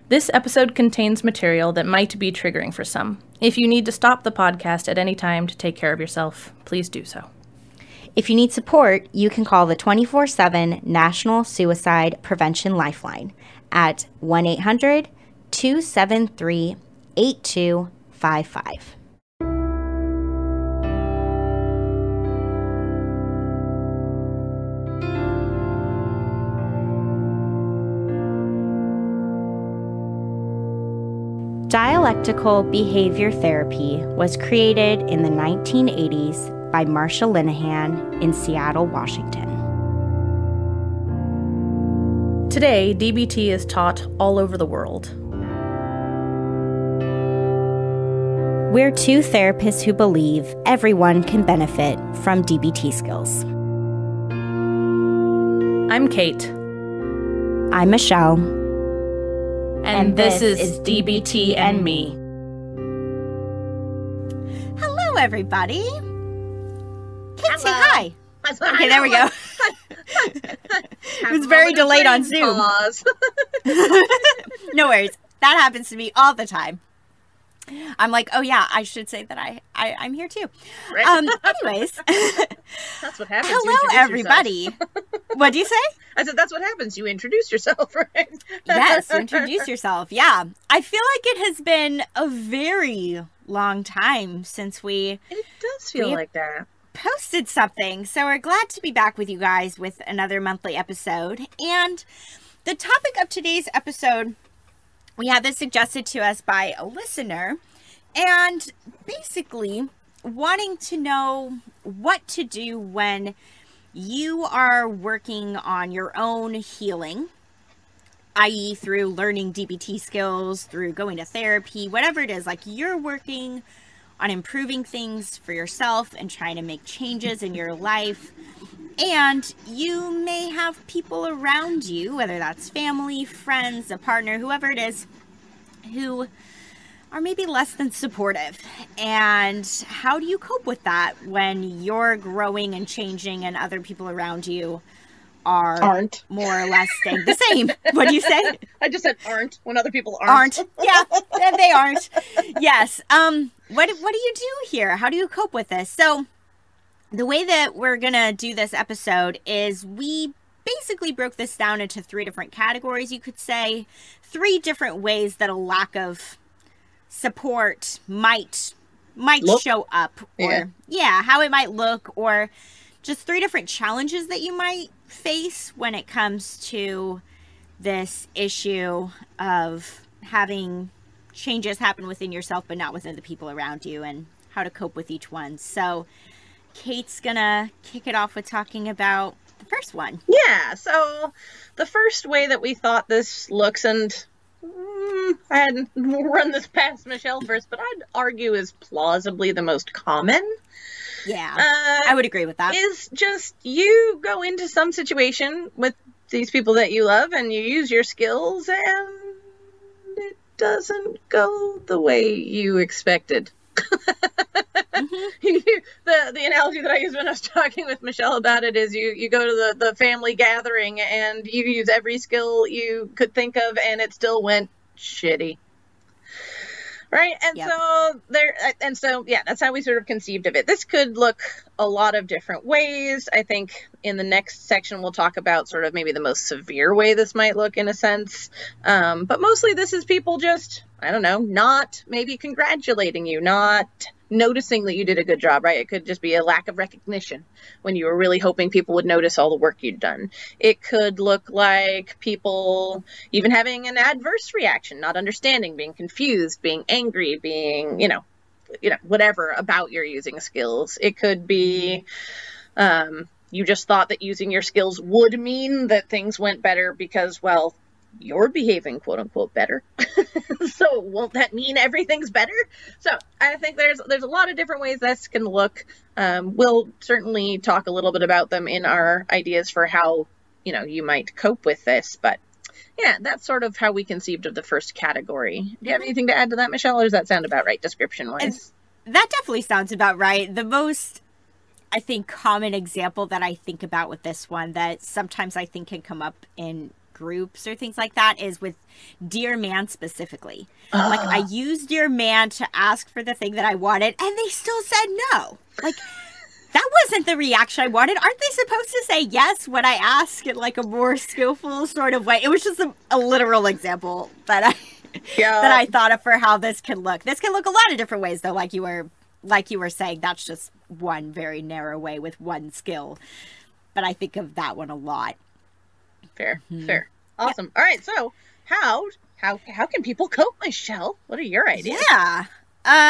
This episode contains material that might be triggering for some. If you need to stop the podcast at any time to take care of yourself, please do so. If you need support, you can call the 24/7 National Suicide Prevention Lifeline at 1-800-273-8255. Dialectical behavior therapy was created in the 1980s by Marsha Linehan in Seattle, Washington. Today, DBT is taught all over the world. We're two therapists who believe everyone can benefit from DBT skills. I'm Kate. I'm Michelle. And this is DBT and Me. Hello, everybody. Kate, say hi. Okay, there we go. It was very delayed on Zoom. No worries. That happens to me all the time. I'm like, oh yeah, I should say that I'm here too. Right. Anyways. That's what happens. Hello, everybody. What do you say? I said, that's what happens. You introduce yourself, right? Yes, introduce yourself. Yeah. I feel like it has been a very long time since It does feel like that. Posted something. So we're glad to be back with you guys with another monthly episode. And the topic of today's episode, we had this suggested to us by a listener, and basically wanting to know what to do when you are working on your own healing, i.e. through learning DBT skills, through going to therapy, whatever it is, like you're working on improving things for yourself and trying to make changes in your life. And you may have people around you, whether that's family, friends, a partner, whoever it is, who are maybe less than supportive. And how do you cope with that when you're growing and changing and other people around you aren't more or less staying the same? What do you say? I just said aren't when other people aren't. Yeah, they aren't. Yes. What do you do here? How do you cope with this? So the way that we're going to do this episode is we basically broke this down into 3 different categories, you could say. 3 different ways that a lack of support might show up. Or, how it might look. Or just 3 different challenges that you might face when it comes to this issue of having changes happen within yourself but not within the people around you, and how to cope with each one. So Kate's gonna kick it off with talking about the first one. Yeah, so the first way that we thought this looks, and I hadn't run this past Michelle first, but I'd argue is plausibly the most common. Yeah, I would agree with that. Is just you go into some situation with these people that you love and you use your skills and it doesn't go the way you expected. The analogy that I used when I was talking with Michelle about it is you go to the family gathering and you use every skill you could think of and it still went shitty. Right. And that's how we sort of conceived of it. This could look a lot of different ways. I think in the next section, we'll talk about sort of maybe the most severe way this might look in a sense. But mostly this is people just, I don't know, not maybe congratulating you, not noticing that you did a good job, right? It could just be a lack of recognition when you were really hoping people would notice all the work you'd done. It could look like people even having an adverse reaction, not understanding, being confused, being angry, being, whatever about your using skills. It could be you just thought that using your skills would mean that things went better because, well, you're behaving quote unquote better. So won't that mean everything's better? So I think there's a lot of different ways this can look. We'll certainly talk a little bit about them in our ideas for how, you might cope with this. But yeah, that's sort of how we conceived of the first category. Do you have anything to add to that, Michelle, or does that sound about right description wise? That definitely sounds about right. The most, I think, common example that I think about with this one that sometimes I think can come up in groups or things like that is with Dear Man specifically. Like, I used Dear Man to ask for the thing that I wanted, and they still said no. Like, that wasn't the reaction I wanted. Aren't they supposed to say yes when I ask in like a more skillful sort of way? It was just a literal example that I thought of for how this can look. This can look a lot of different ways, though, like you were saying. That's just one very narrow way with one skill. But I think of that one a lot. Fair. Awesome. Yeah. All right. So how can people cope, Michelle? What are your ideas? Yeah.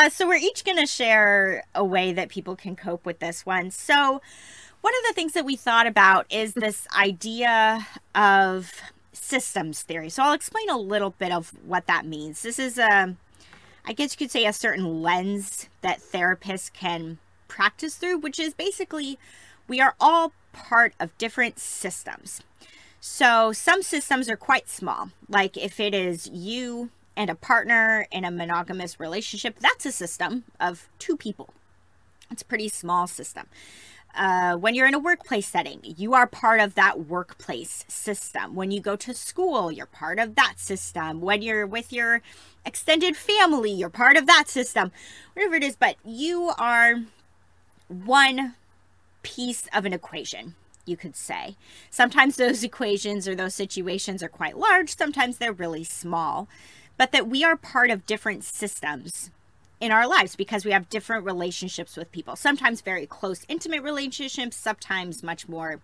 So we're each going to share a way that people can cope with this one. So one of the things that we thought about is this idea of systems theory. So I'll explain a little bit of what that means. This is I guess you could say a certain lens that therapists can practice through, which is basically we are all part of different systems. So some systems are quite small. Like if it is you and a partner in a monogamous relationship, that's a system of 2 people. It's a pretty small system. When you're in a workplace setting, you are part of that workplace system. When you go to school, you're part of that system. When you're with your extended family, you're part of that system. Whatever it is, but you are one piece of an equation, you could say. Sometimes those equations or those situations are quite large. Sometimes they're really small. But that we are part of different systems in our lives because we have different relationships with people. Sometimes very close, intimate relationships, sometimes much more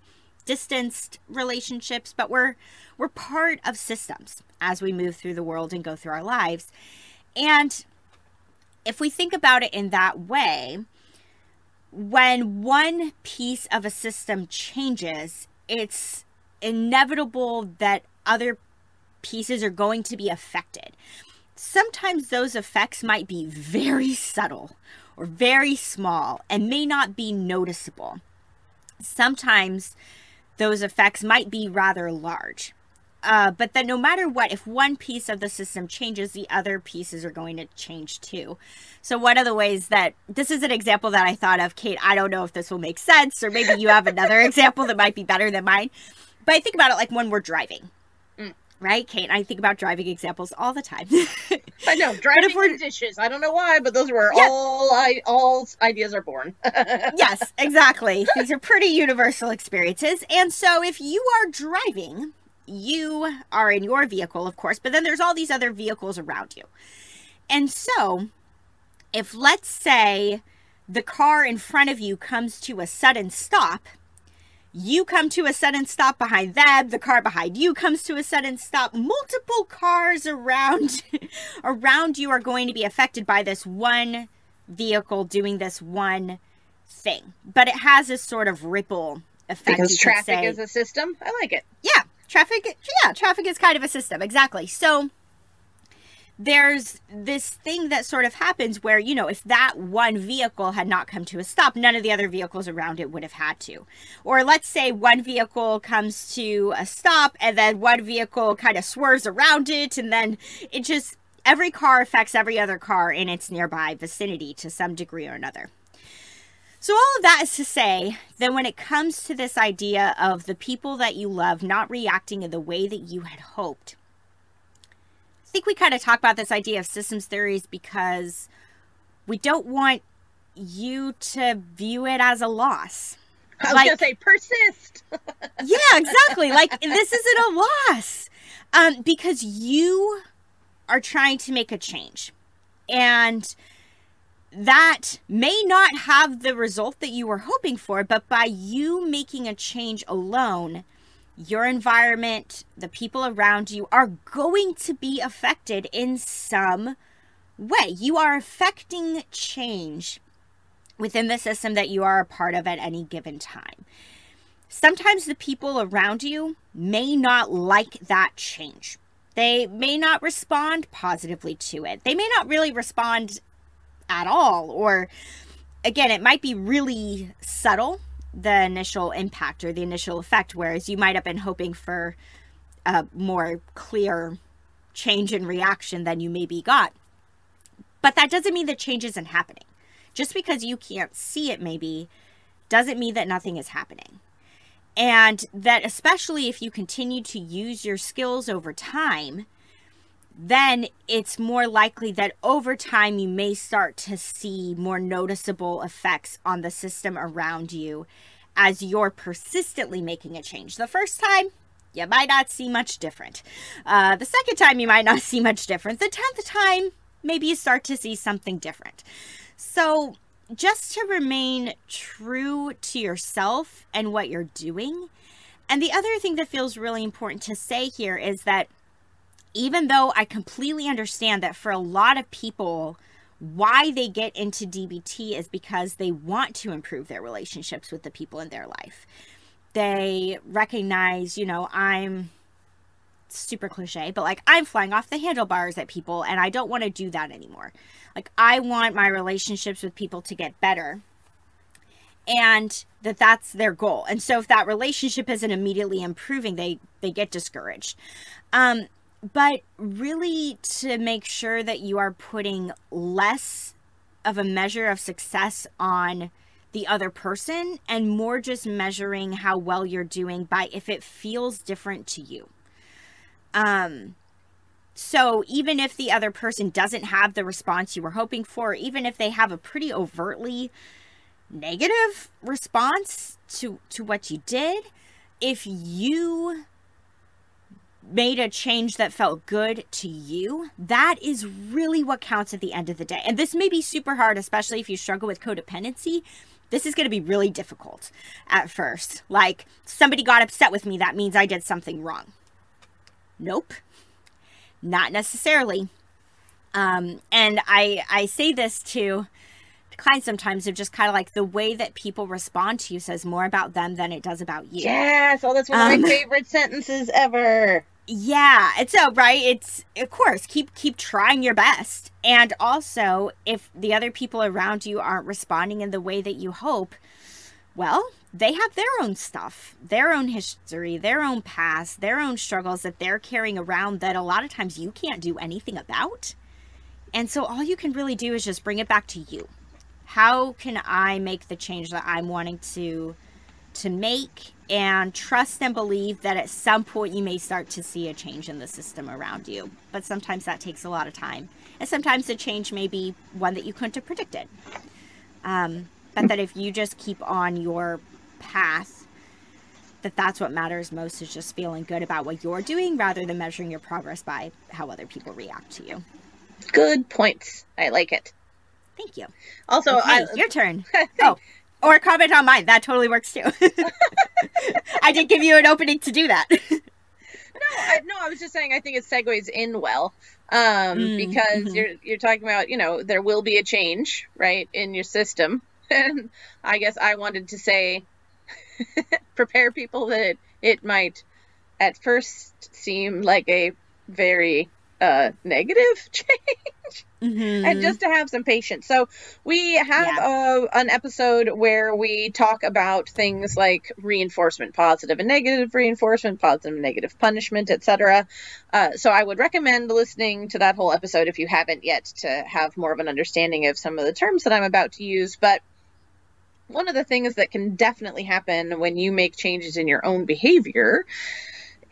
distanced relationships, but we're part of systems as we move through the world and go through our lives. And if we think about it in that way, when one piece of a system changes, it's inevitable that other pieces are going to be affected. Sometimes those effects might be very subtle or very small and may not be noticeable. Sometimes those effects might be rather large. But then no matter what, if one piece of the system changes, the other pieces are going to change too. So one of the ways that, this is an example that I thought of, Kate, I don't know if this will make sense, or maybe you have another example that might be better than mine. But I think about it like when we're driving. Right, Kate? I think about driving examples all the time. I know, driving and dishes. I don't know why, but those were all ideas are born. Yes, exactly. These are pretty universal experiences. And so if you are driving, you are in your vehicle, of course, but then there's all these other vehicles around you. And so if, let's say, the car in front of you comes to a sudden stop, you come to a sudden stop behind them, the car behind you comes to a sudden stop, multiple cars around you are going to be affected by this one vehicle doing this one thing. But it has this sort of ripple effect. Because traffic is a system? I like it. Yeah, traffic is kind of a system, exactly. So there's this thing that sort of happens where, you know, if that one vehicle had not come to a stop, none of the other vehicles around it would have had to. Or let's say one vehicle comes to a stop and then one vehicle kind of swerves around it, and then it just, every car affects every other car in its nearby vicinity to some degree or another. So all of that is to say that when it comes to this idea of the people that you love not reacting in the way that you had hoped, I think we kind of talk about this idea of systems theories because we don't want you to view it as a loss. I was going to say persist. Yeah, exactly. Like, this isn't a loss because you are trying to make a change. And that may not have the result that you were hoping for, but by you making a change alone, your environment, the people around you are going to be affected in some way. You are affecting change within the system that you are a part of at any given time. Sometimes the people around you may not like that change. They may not respond positively to it. They may not really respond at all. Or again, it might be really subtle, the initial impact or the initial effect, whereas you might have been hoping for a more clear change in reaction than you maybe got. But that doesn't mean that change isn't happening. Just because you can't see it maybe doesn't mean that nothing is happening. And that especially if you continue to use your skills over time, then it's more likely that over time you may start to see more noticeable effects on the system around you as you're persistently making a change. The first time, you might not see much different. The second time, you might not see much different. The 10th time, maybe you start to see something different. So just to remain true to yourself and what you're doing. And the other thing that feels really important to say here is that even though I completely understand that for a lot of people, why they get into DBT is because they want to improve their relationships with the people in their life. They recognize, you know, I'm super cliche, but like I'm flying off the handlebars at people and I don't want to do that anymore. Like I want my relationships with people to get better, and that's their goal. And so if that relationship isn't immediately improving, they get discouraged. But really to make sure that you are putting less of a measure of success on the other person and more just measuring how well you're doing by if it feels different to you. So even if the other person doesn't have the response you were hoping for, even if they have a pretty overtly negative response to what you did, if you made a change that felt good to you, that is really what counts at the end of the day. And this may be super hard, especially if you struggle with codependency. This is going to be really difficult at first. Like, somebody got upset with me, that means I did something wrong. Nope. Not necessarily. And I say this to clients sometimes, of just kind of like the way that people respond to you says more about them than it does about you. Yes, oh, that's one of my favorite sentences ever. Yeah, it's so right. It's, of course, keep trying your best. And also, if the other people around you aren't responding in the way that you hope, well, they have their own stuff, their own history, their own past, their own struggles that they're carrying around that a lot of times you can't do anything about. And so all you can really do is just bring it back to you. How can I make the change that I'm wanting to make, and trust and believe that at some point you may start to see a change in the system around you. But sometimes that takes a lot of time. And sometimes the change may be one that you couldn't have predicted. But that if you just keep on your path, that's what matters most, is just feeling good about what you're doing rather than measuring your progress by how other people react to you. Good points. I like it. Thank you. Also, okay, your turn. Oh, or comment on mine. That totally works too. I did give you an opening to do that. No, I was just saying I think it segues in well, because you're talking about, you know, there will be a change, right, in your system. And I guess I wanted to say, prepare people that it might at first seem like a very negative change. And just to have some patience. So we have an episode where we talk about things like reinforcement, positive and negative reinforcement, positive and negative punishment, etc. So I would recommend listening to that whole episode if you haven't yet, to have more of an understanding of some of the terms that I'm about to use. But one of the things that can definitely happen when you make changes in your own behavior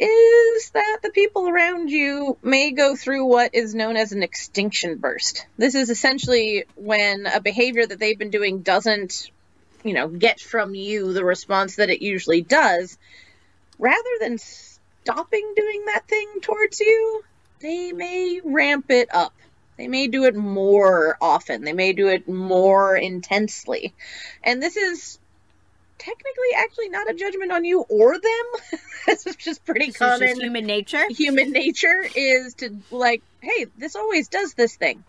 is that the people around you may go through what is known as an extinction burst. This is essentially when a behavior that they've been doing doesn't, you know, get from you the response that it usually does. Rather than stopping doing that thing towards you, they may ramp it up. They may do it more often. They may do it more intensely. And this is technically actually not a judgment on you or them. This is just pretty common. Just human nature. Human nature is to, like, hey, this always does this thing.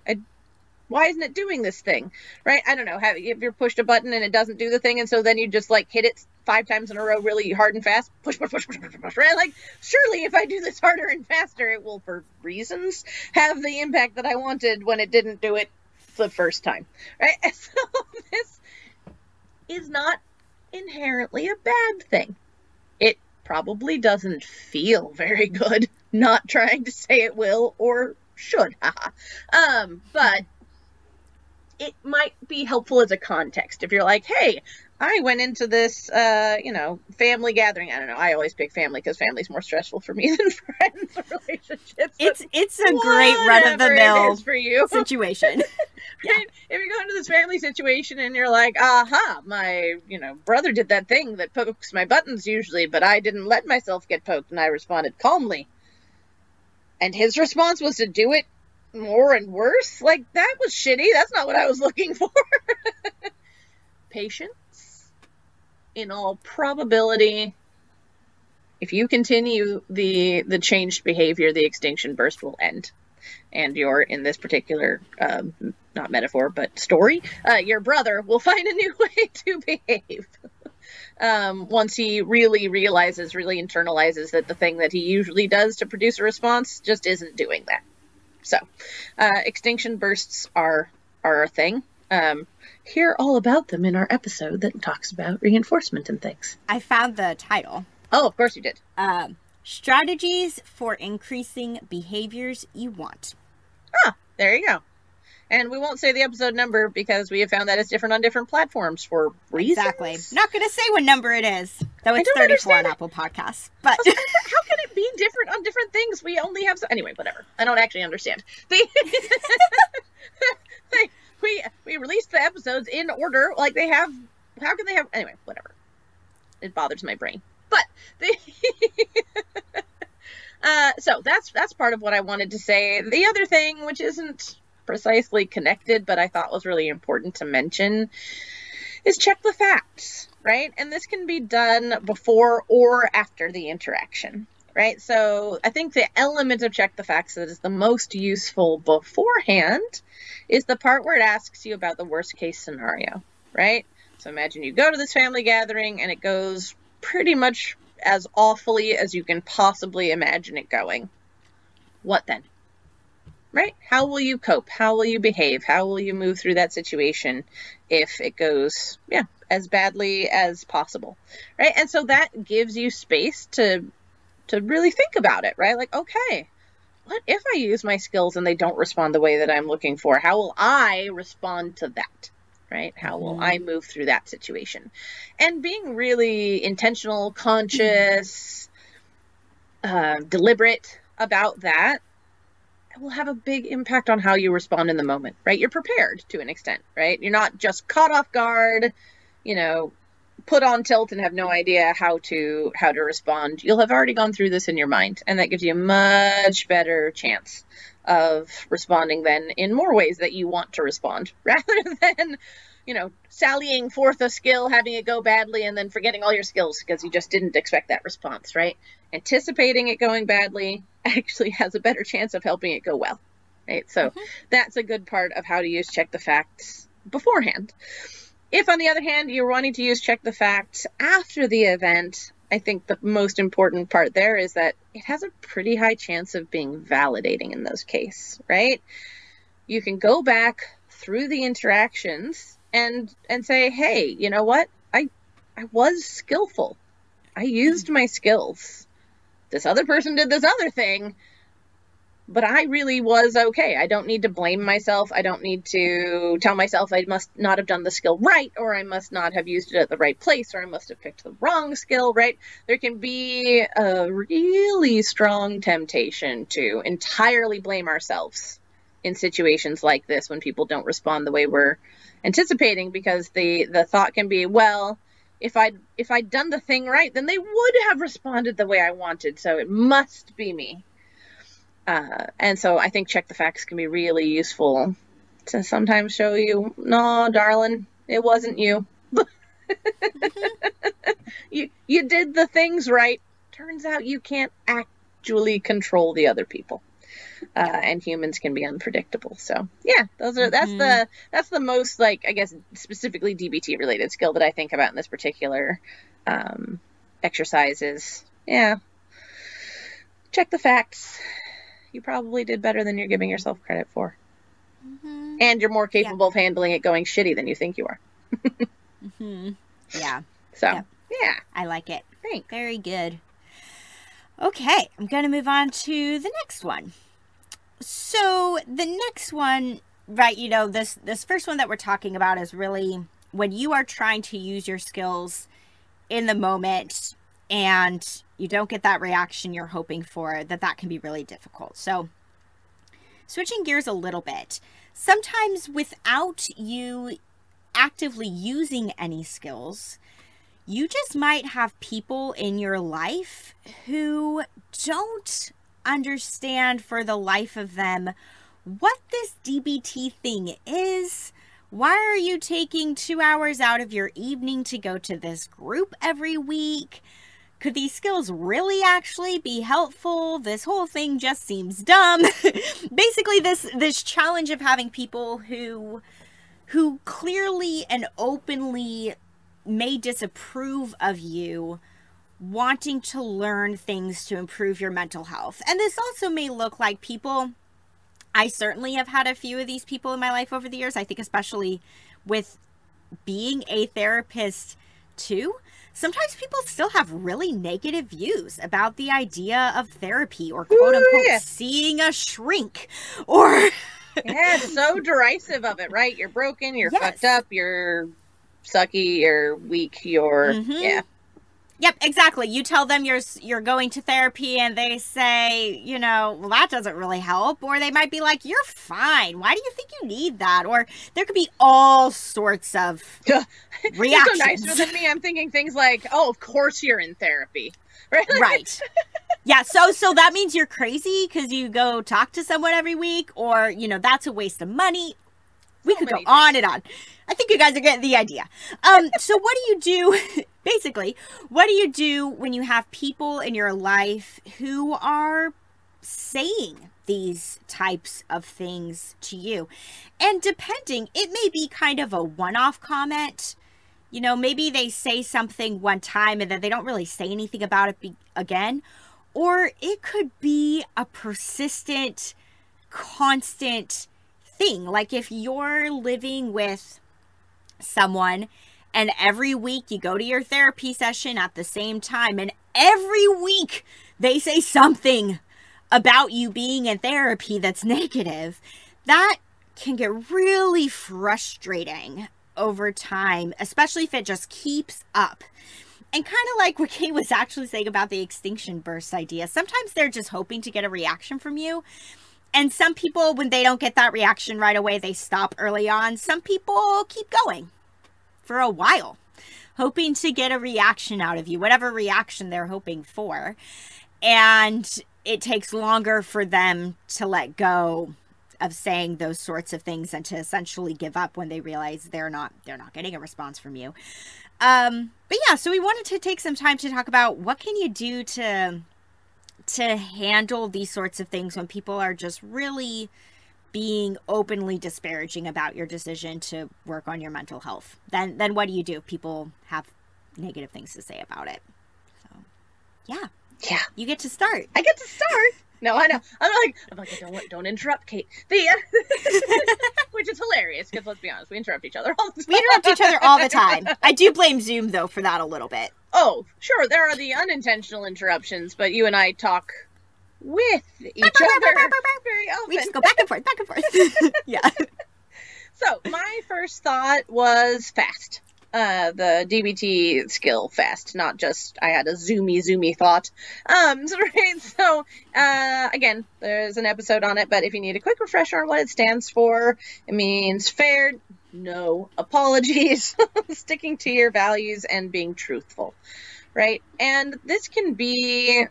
Why isn't it doing this thing? Right? I don't know. If you're pushed a button and it doesn't do the thing, and so then you just like hit it 5 times in a row really hard and fast. Push, right? Like, surely if I do this harder and faster, it will, for reasons, have the impact that I wanted when it didn't do it the first time. Right? And so this is not inherently a bad thing. It probably doesn't feel very good, not trying to say it will or should. But it might be helpful as a context. If you're like, hey, I went into this, family gathering. I don't know. I always pick family because family's more stressful for me than friends or relationships. It's a great run-of-the-mill for you. situation. Yeah. Right? If you go into this family situation and you're like, aha, my, brother did that thing that pokes my buttons usually, but I didn't let myself get poked, and I responded calmly. And his response was to do it more and worse? Like, that was shitty. That's not what I was looking for. Patience, in all probability, if you continue the changed behavior, the extinction burst will end. And in this particular, not metaphor, but story, your brother will find a new way to behave. Once he really realizes, really internalizes that the thing that he usually does to produce a response just isn't doing that. So, extinction bursts are a thing. Hear all about them in our episode that talks about reinforcement and things. I found the title. Oh, of course you did. Strategies for increasing behaviors you want. Ah, there you go. And we won't say the episode number because we have found that it's different on different platforms for reasons. Exactly. Not going to say what number it is, though it's 34 on Apple Podcasts. But how can it be different on different things? We only have... Anyway, whatever. I don't actually understand. We released the episodes in order, like they have... How can they have... Anyway, whatever. It bothers my brain. But... So that's part of what I wanted to say. The other thing, which isn't precisely connected, but I thought was really important to mention, is check the facts, right? And this can be done before or after the interaction, right? So I think the element of check the facts that is the most useful beforehand is the part where it asks you about the worst case scenario, right? So imagine you go to this family gathering and it goes pretty much as awfully as you can possibly imagine it going. What then? Right? How will you cope? How will you behave? How will you move through that situation if it goes, as badly as possible, right? And so that gives you space to really think about it, right? Like, okay, what if I use my skills and they don't respond the way that I'm looking for? How will I respond to that, right? How will I move through that situation? And being really intentional, conscious, deliberate about that, it will have a big impact on how you respond in the moment, right? You're prepared to an extent, right? You're not just caught off guard, put on tilt and have no idea how to respond. You'll have already gone through this in your mind, and that gives you a much better chance of responding then in more ways that you want to respond, rather than, sallying forth a skill, having it go badly, and then forgetting all your skills because you just didn't expect that response, right? Anticipating it going badly actually has a better chance of helping it go well, right? So that's a good part of how to use check the facts beforehand. If, on the other hand, you're wanting to use check the facts after the event, I think the most important part there is that it has a pretty high chance of being validating in those cases, right? You can go back through the interactions and say, hey, you know what? I was skillful. I used my skills. This other person did this other thing, but I really was okay. I don't need to blame myself. I don't need to tell myself I must not have done the skill right, or I must not have used it at the right place, or I must have picked the wrong skill, right? There can be a really strong temptation to entirely blame ourselves in situations like this when people don't respond the way we're anticipating, because the thought can be, well, if I'd done the thing right, then they would have responded the way I wanted, so it must be me. And so I think check the facts can be really useful to sometimes show you, no, darling, it wasn't you. You did the things right. Turns out you can't actually control the other people. And humans can be unpredictable. So yeah, that's the most, like, I guess, specifically DBT related skill that I think about in this particular exercise is, check the facts. You probably did better than you're giving yourself credit for. And you're more capable of handling it going shitty than you think you are. Yeah. So, yeah. I like it. Thanks. Very good. Okay, I'm going to move on to the next one. So, the next one, right, this first one that we're talking about is really when you are trying to use your skills in the moment and you don't get that reaction you're hoping for, that can be really difficult. So switching gears a little bit, sometimes without you actively using any skills, you just might have people in your life who don't understand for the life of them what this DBT thing is. Why are you taking 2 hours out of your evening to go to this group every week? Could these skills really actually be helpful? This whole thing just seems dumb. Basically, this challenge of having people who clearly and openly may disapprove of you wanting to learn things to improve your mental health. And this also may look like people, I certainly have had a few of these people in my life over the years. I think especially with being a therapist too, sometimes people still have really negative views about the idea of therapy or quote unquote seeing a shrink or yeah, so derisive of it, right? You're broken, you're fucked up, you're sucky, you're weak, you're yeah. Yep, exactly. You tell them you're going to therapy and they say, well, that doesn't really help. Or they might be like, you're fine. Why do you think you need that? Or there could be all sorts of reactions. You're so nicer than me. I'm thinking things like, oh, of course you're in therapy. Right. Yeah, so that means you're crazy because you go talk to someone every week, or, that's a waste of money. We could go on and on. I think you guys are getting the idea. So what do you do, basically, what do you do when you have people in your life who are saying these types of things to you? And depending, it may be kind of a one-off comment. Maybe they say something one time and then they don't really say anything about it again. Or it could be a persistent, constant thing. Like if you're living with someone and every week you go to your therapy session at the same time and every week they say something about you being in therapy that's negative, that can get really frustrating over time, especially if it just keeps up. And kind of like what Kate was actually saying about the extinction burst idea, sometimes they're just hoping to get a reaction from you. And some people, when they don't get that reaction right away, they stop early on. Some people keep going for a while, hoping to get a reaction out of you, whatever reaction they're hoping for. And it takes longer for them to let go of saying those sorts of things and to essentially give up when they realize they're not getting a response from you. But yeah, so we wanted to take some time to talk about what can you do to handle these sorts of things when people are just really being openly disparaging about your decision to work on your mental health. Then what do you do if people have negative things to say about it? So, yeah. Yeah. You get to start. I get to start. No, I know. I'm like, don't interrupt, Kate. Which is hilarious because let's be honest, we interrupt each other all the time. We interrupt each other all the time. I do blame Zoom though for that a little bit. Oh, sure, there are the unintentional interruptions, but you and I talk with each other very often. We just go back and forth. Yeah. So my first thought was fast. The DBT skill fast, not just I had a zoomy thought. So again, there's an episode on it, but if you need a quick refresher on what it stands for, it means fair, no apologies, sticking to your values and being truthful, right? And this can be,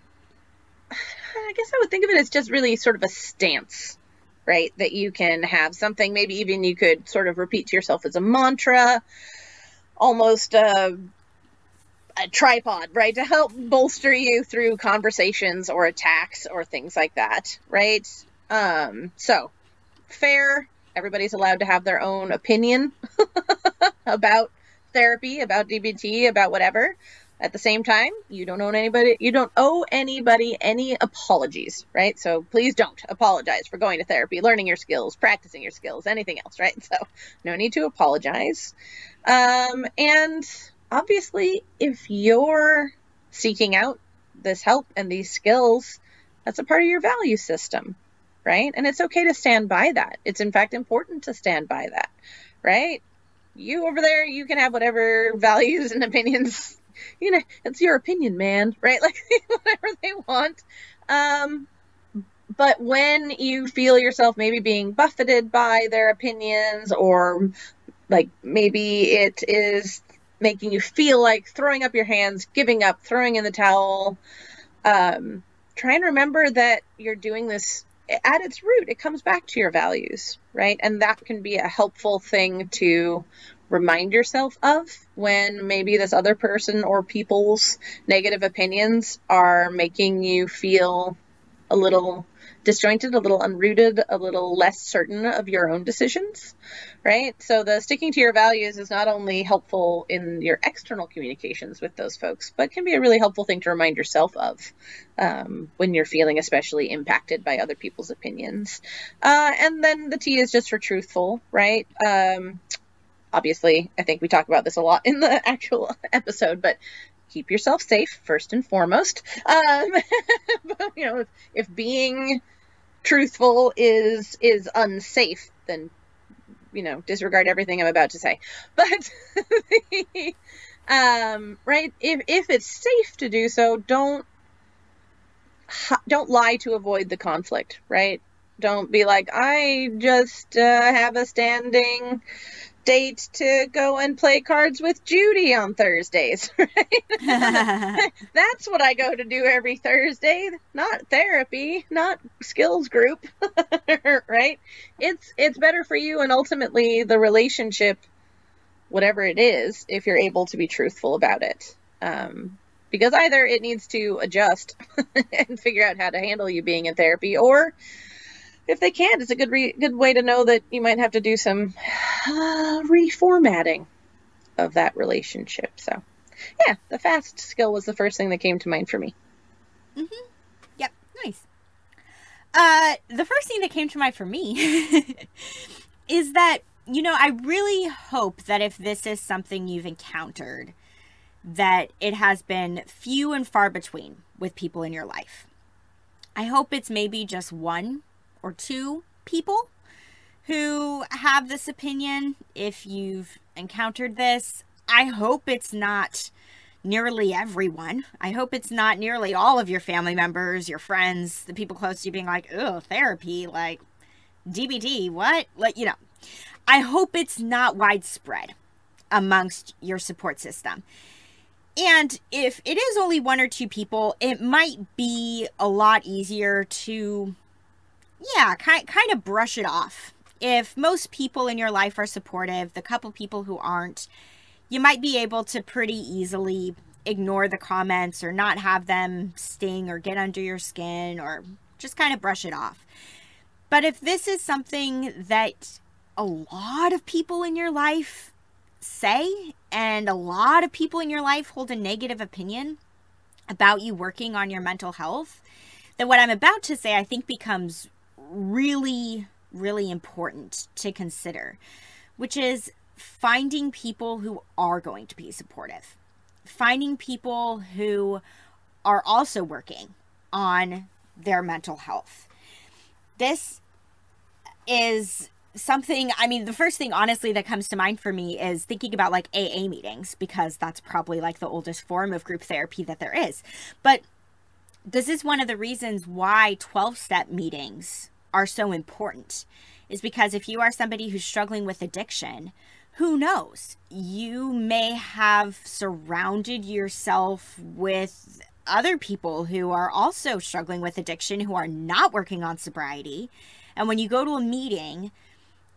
I guess I would think of it as just really sort of a stance, right? That you can have something, maybe even you could sort of repeat to yourself as a mantra, almost a tripod, right? To help bolster you through conversations or attacks or things like that, right? So fair, everybody's allowed to have their own opinion about therapy, about DBT, about whatever. At the same time, you don't owe anybody any apologies, right? So please don't apologize for going to therapy, learning your skills, practicing your skills, anything else, right? So no need to apologize. And obviously, if you're seeking out this help and these skills, that's a part of your value system, right? And it's okay to stand by that. It's in fact important to stand by that, right? you over there, you can have whatever values and opinions, it's your opinion, man, right? Like, whatever they want. But when you feel yourself maybe being buffeted by their opinions, or like maybe it is making you feel like throwing up your hands, giving up, throwing in the towel, try and remember that you're doing this at its root. It comes back to your values, right? And that can be a helpful thing to remind yourself of when maybe this other person or people's negative opinions are making you feel a little disjointed, a little unrooted, a little less certain of your own decisions, right? So the sticking to your values is not only helpful in your external communications with those folks, but can be a really helpful thing to remind yourself of when you're feeling especially impacted by other people's opinions. And then the T is just for truthful, right? Obviously, I think we talk about this a lot in the actual episode, but keep yourself safe first and foremost. But, if being truthful is unsafe, then disregard everything I'm about to say. But right, if it's safe to do so, don't lie to avoid the conflict, right? Don't be like, I just have a standing date to go and play cards with Judy on Thursdays, right? That's what I go to do every Thursday, not therapy, not skills group, right? It's better for you and ultimately the relationship, whatever it is, if you're able to be truthful about it. Because either it needs to adjust and figure out how to handle you being in therapy, or if they can't, it's a good way to know that you might have to do some reformatting of that relationship. So, yeah, the fast skill was the first thing that came to mind for me. Mm-hmm. Yep, nice. The first thing that came to mind for me is that, I really hope that if this is something you've encountered, that it has been few and far between with people in your life. I hope it's maybe just one or two people who have this opinion. If you've encountered this, I hope it's not nearly everyone. I hope it's not nearly all of your family members, your friends, the people close to you being like, oh, therapy, like DBT, what? Like, I hope it's not widespread amongst your support system. And if it is only one or two people, it might be a lot easier to kind of brush it off. If most people in your life are supportive, the couple people who aren't, you might be able to pretty easily ignore the comments or not have them sting or get under your skin, or just kind of brush it off. But if this is something that a lot of people in your life say, and a lot of people in your life hold a negative opinion about you working on your mental health, then what I'm about to say, I think, becomes really, really important to consider, which is finding people who are going to be supportive, finding people who are also working on their mental health. This is something, the first thing honestly that comes to mind for me is thinking about like AA meetings, because that's probably like the oldest form of group therapy that there is. But this is one of the reasons why 12-step meetings are so important, is because if you are somebody who's struggling with addiction, who knows? You may have surrounded yourself with other people who are also struggling with addiction, who are not working on sobriety. And when you go to a meeting,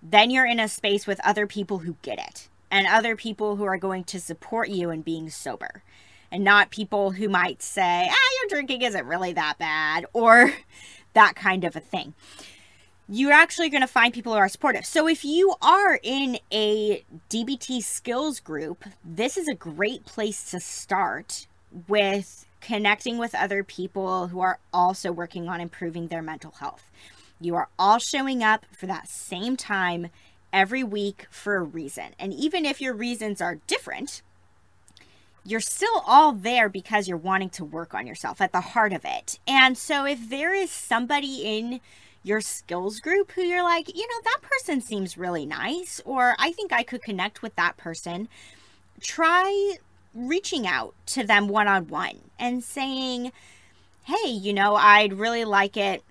then you're in a space with other people who get it, and other people who are going to support you in being sober, and not people who might say, your drinking isn't really that bad, or that kind of a thing. You're actually going to find people who are supportive. So if you are in a DBT skills group, this is a great place to start with connecting with other people who are also working on improving their mental health. You are all showing up for that same time every week for a reason. And even if your reasons are different, you're still all there because you're wanting to work on yourself at the heart of it. And so if there is somebody in your skills group who you're like, that person seems really nice, or I think I could connect with that person. Try reaching out to them one-on-one and saying, hey, I'd really like it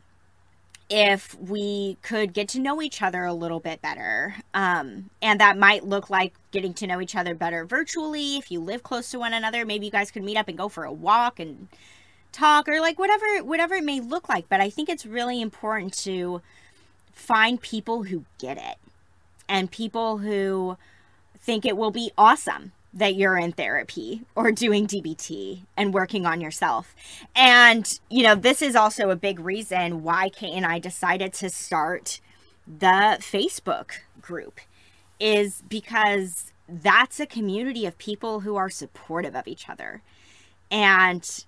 if we could get to know each other a little bit better. And that might look like getting to know each other better virtually. If you live close to one another, maybe you guys could meet up and go for a walk and talk, or like whatever it may look like. But I think it's really important to find people who get it, and people who think it will be awesome that you're in therapy or doing DBT and working on yourself. And, this is also a big reason why Kate and I decided to start the Facebook group, is because that's a community of people who are supportive of each other. And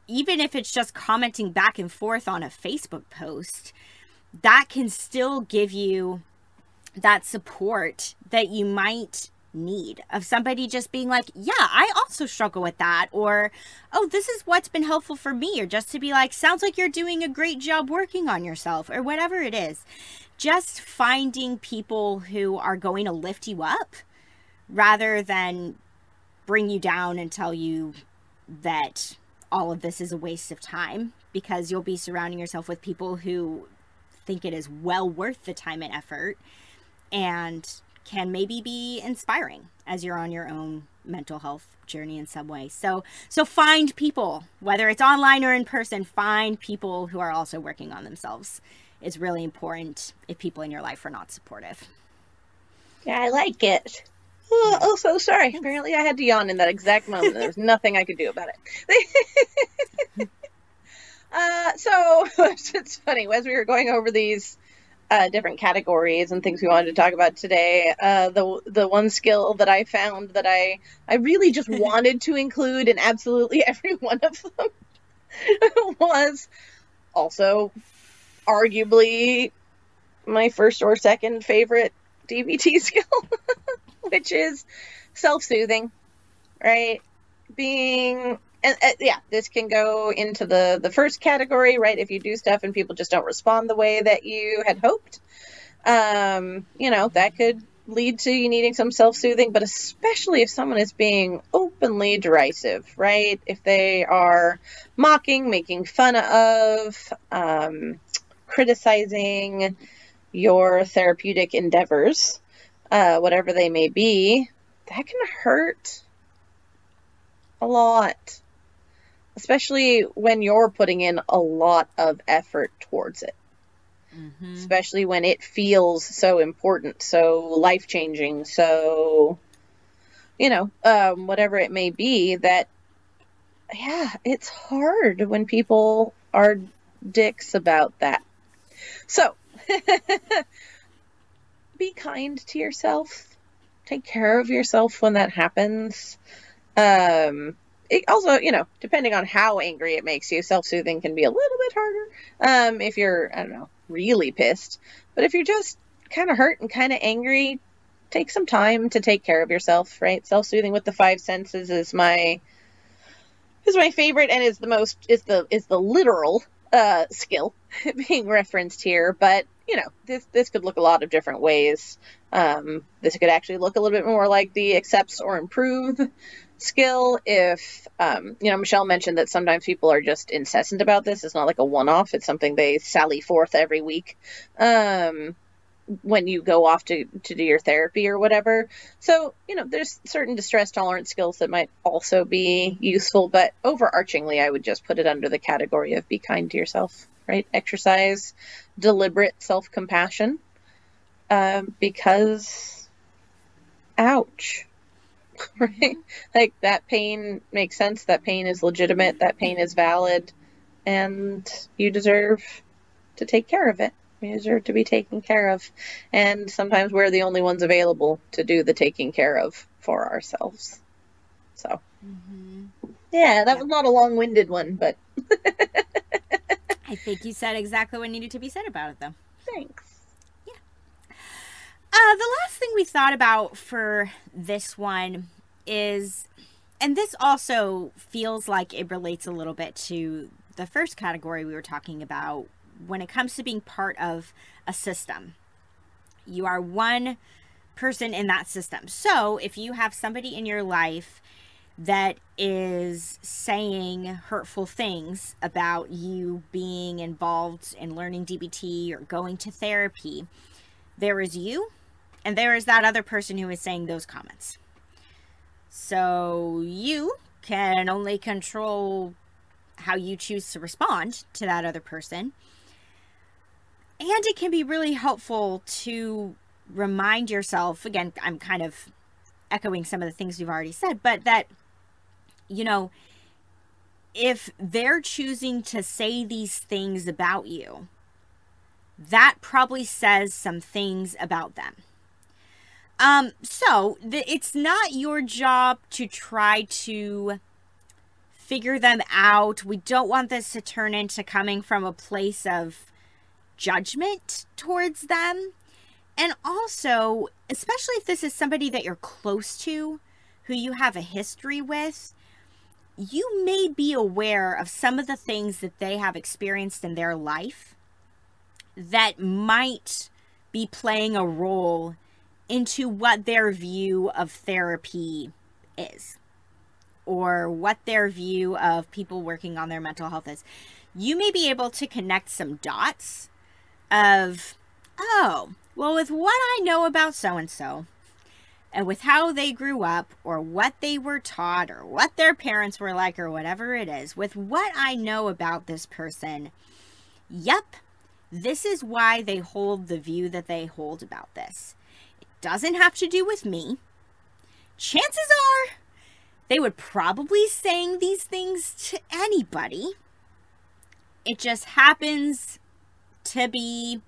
even if it's just commenting back and forth on a Facebook post, that can still give you that support that you might need, of somebody just being like, yeah, I also struggle with that, or, oh, this is what's been helpful for me, or just to be like, sounds like you're doing a great job working on yourself, or whatever it is. Just finding people who are going to lift you up rather than bring you down and tell you that all of this is a waste of time, because you'll be surrounding yourself with people who think it is well worth the time and effort, and can maybe be inspiring as you're on your own mental health journey in some way. So find people, whether it's online or in person, find people who are also working on themselves. It's really important if people in your life are not supportive. Yeah, I like it. Oh, so sorry. Apparently I had to yawn in that exact moment. There was nothing I could do about it. So it's funny, as we were going over these different categories and things we wanted to talk about today, the one skill that I found that I really just wanted to include in absolutely every one of them was also arguably my first or second favorite DBT skill, which is self-soothing, right? Yeah, this can go into the first category, right? If you do stuff and people just don't respond the way that you had hoped, that could lead to you needing some self-soothing, but especially if someone is being openly derisive, right? If they are mocking, making fun of, criticizing your therapeutic endeavors, whatever they may be, that can hurt a lot. Especially when you're putting in a lot of effort towards it. Mm-hmm. Especially when it feels so important, so life-changing, so, whatever it may be, that, yeah, it's hard when people are dicks about that. So, be kind to yourself. Take care of yourself when that happens. It also, depending on how angry it makes you, self-soothing can be a little bit harder if you're, really pissed. But if you're just kind of hurt and kind of angry, take some time to take care of yourself, right? Self-soothing with the 5 senses is my favorite, and is the literal skill being referenced here. But this could look a lot of different ways. This could actually look a little bit more like the accepts or improve skill. If Michelle mentioned that sometimes people are just incessant about this. It's not like a one-off. It's something they sally forth every week when you go off to do your therapy or whatever. So there's certain distress tolerance skills that might also be useful, but overarchingly I would just put it under the category of be kind to yourself, right? Exercise deliberate self-compassion, because ouch. Right? Like, that pain makes sense. That pain is legitimate. That pain is valid. And you deserve to take care of it. You deserve to be taken care of. And sometimes we're the only ones available to do the taking care of for ourselves. So, yeah, that was not a long-winded one, but... I think you said exactly what needed to be said about it, though. Thanks. The last thing we thought about for this one is, and this also feels like it relates a little bit to the first category we were talking about, when it comes to being part of a system, you are one person in that system. So if you have somebody in your life that is saying hurtful things about you being involved in learning DBT or going to therapy, there is you and there is that other person who is saying those comments. So you can only control how you choose to respond to that other person. And it can be really helpful to remind yourself, again, I'm kind of echoing some of the things you've already said, but that, you know, if they're choosing to say these things about you, that probably says some things about them. It's not your job to try to figure them out. We don't want this to turn into coming from a place of judgment towards them. And also, especially if this is somebody that you're close to, who you have a history with, you may be aware of some of the things that they have experienced in their life that might be playing a role into what their view of therapy is, or what their view of people working on their mental health is. You may be able to connect some dots of, oh, well, with what I know about so-and-so, and with how they grew up, or what they were taught, or what their parents were like, or whatever it is, with what I know about this person, yep, this is why they hold the view that they hold about this. It doesn't have to do with me. Chances are they would probably saying these things to anybody. It just happens to be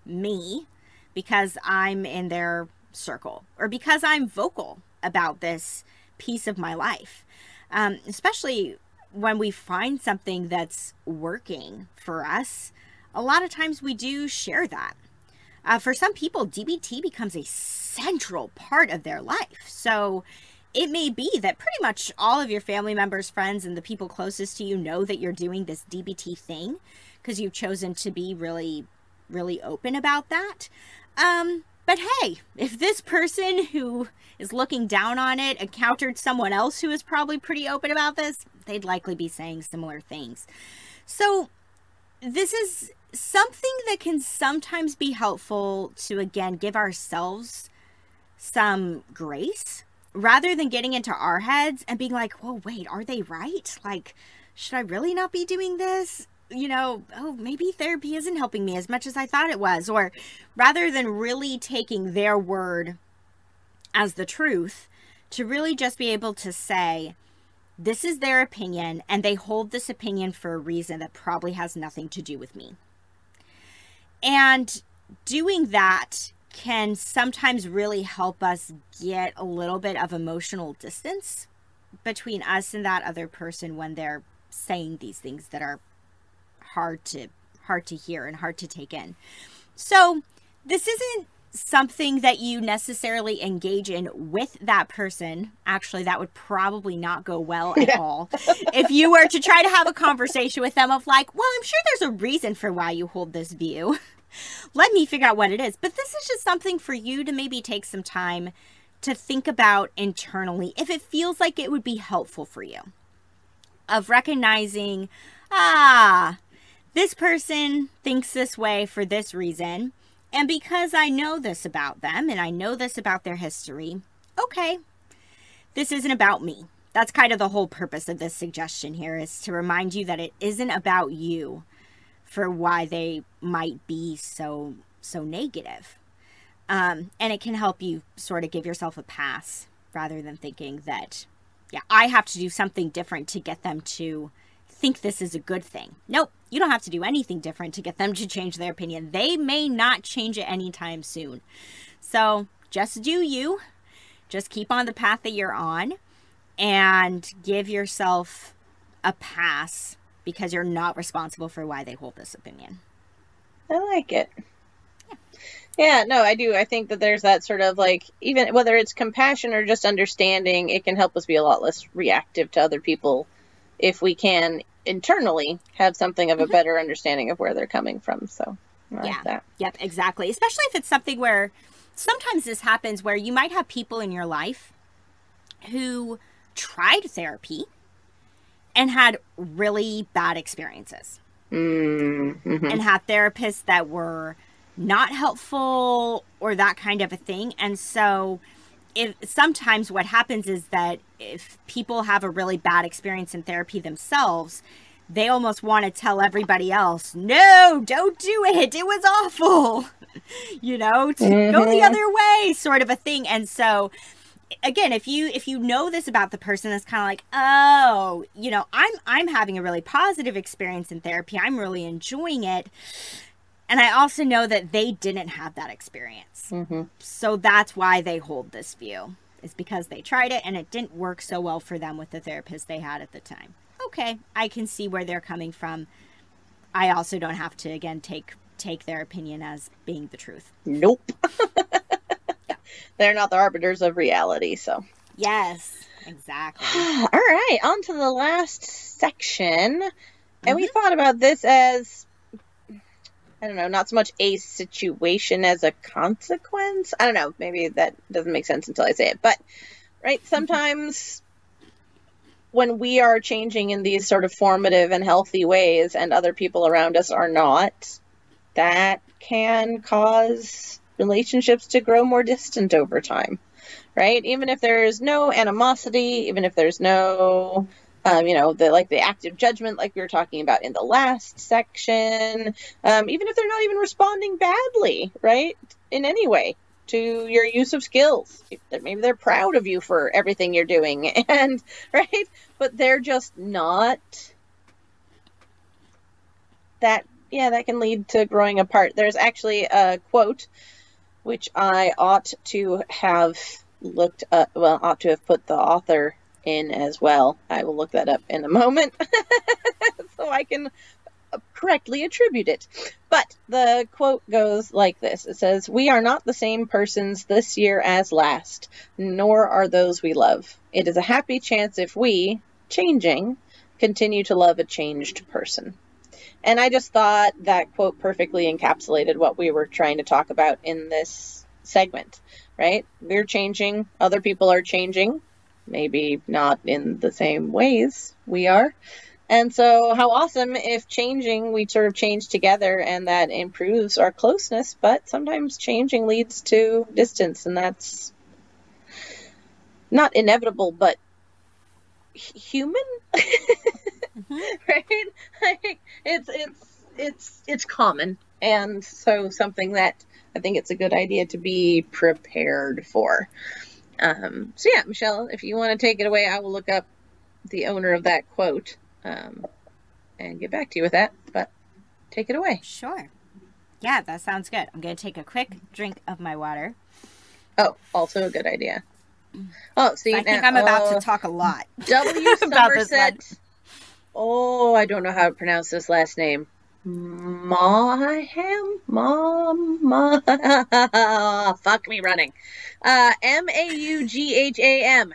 me because I'm in their circle, or because I'm vocal about this piece of my life. Especially when we find something that's working for us, a lot of times we do share that. For some people, DBT becomes a central part of their life. So it may be that pretty much all of your family members, friends, and the people closest to you know that you're doing this DBT thing because you've chosen to be really, really open about that. But hey, if this person who is looking down on it encountered someone else who is probably pretty open about this, they'd likely be saying similar things. So this is something that can sometimes be helpful to, again, give ourselves some grace rather than getting into our heads and being like, whoa, wait, are they right? Like, should I really not be doing this? You know, oh, maybe therapy isn't helping me as much as I thought it was. Or rather than really taking their word as the truth, to really just be able to say, this is their opinion, and they hold this opinion for a reason that probably has nothing to do with me. And doing that can sometimes really help us get a little bit of emotional distance between us and that other person when they're saying these things that are hard to hear and hard to take in. So this isn't something that you necessarily engage in with that person. Actually, that would probably not go well at all. If you were to try to have a conversation with them of like, well, I'm sure there's a reason for why you hold this view. Let me figure out what it is. But this is just something for you to maybe take some time to think about internally if it feels like it would be helpful for you. Of recognizing, this person thinks this way for this reason. And because I know this about them and I know this about their history, okay, this isn't about me. That's kind of the whole purpose of this suggestion here, is to remind you that it isn't about you for why they might be so negative. And it can help you sort of give yourself a pass rather than thinking that, yeah, I have to do something different to get them to think this is a good thing. Nope, you don't have to do anything different to get them to change their opinion. They may not change it anytime soon. So just do you. Just keep on the path that you're on and give yourself a pass because you're not responsible for why they hold this opinion. I like it. Yeah, no, I do. I think that there's that sort of like, even whether it's compassion or just understanding, it can help us be a lot less reactive to other people if we can internally have something of a better understanding of where they're coming from. So I like that. Yep, exactly. Especially if it's something where sometimes this happens where you might have people in your life who tried therapy and had really bad experiences. Mm-hmm. And had therapists that were not helpful or that kind of a thing. And so if sometimes what happens is that if people have a really bad experience in therapy themselves, they almost want to tell everybody else, no, don't do it. It was awful. You know, to go the other way, sort of a thing. And so again, if you know this about the person, it's kind of like, oh, you know, I'm having a really positive experience in therapy. I'm really enjoying it. And I also know that they didn't have that experience. Mm-hmm. So that's why they hold this view, is because they tried it and it didn't work so well for them with the therapist they had at the time. Okay, I can see where they're coming from. I also don't have to, again, take their opinion as being the truth. Nope. They're not the arbiters of reality, so. Yes, exactly. All right, on to the last section. And we thought about this as, I don't know, not so much a situation as a consequence. I don't know, maybe that doesn't make sense until I say it. But, right, sometimes when we are changing in these sort of formative and healthy ways and other people around us are not, that can cause relationships to grow more distant over time, right? Even if there's no animosity, even if there's no, the active judgment like we were talking about in the last section, even if they're not even responding badly, right, in any way to your use of skills. Maybe they're proud of you for everything you're doing, and right, but they're just not that. Yeah, that can lead to growing apart. There's actually a quote which I ought to have looked up, ought to have put the author in as well. I will look that up in a moment so I can correctly attribute it. But the quote goes like this. It says, "We are not the same persons this year as last, nor are those we love. It is a happy chance if we, changing, continue to love a changed person." And I just thought that quote perfectly encapsulated what we were trying to talk about in this segment, right? We're changing, other people are changing, maybe not in the same ways we are. And so how awesome if changing, we sort of change together and that improves our closeness, but sometimes changing leads to distance, and that's not inevitable, but human. Right? Like, it's common, and so something that I think it's a good idea to be prepared for. So yeah, Michelle, if you want to take it away, I will look up the owner of that quote and get back to you with that. But take it away. Sure. Yeah, that sounds good. I'm going to take a quick drink of my water. Oh, also a good idea. Oh, see, I think I'm about to talk a lot W. about this one. Somerset. Oh, I don't know how to pronounce this last name. Maham? Fuck me running. Maugham.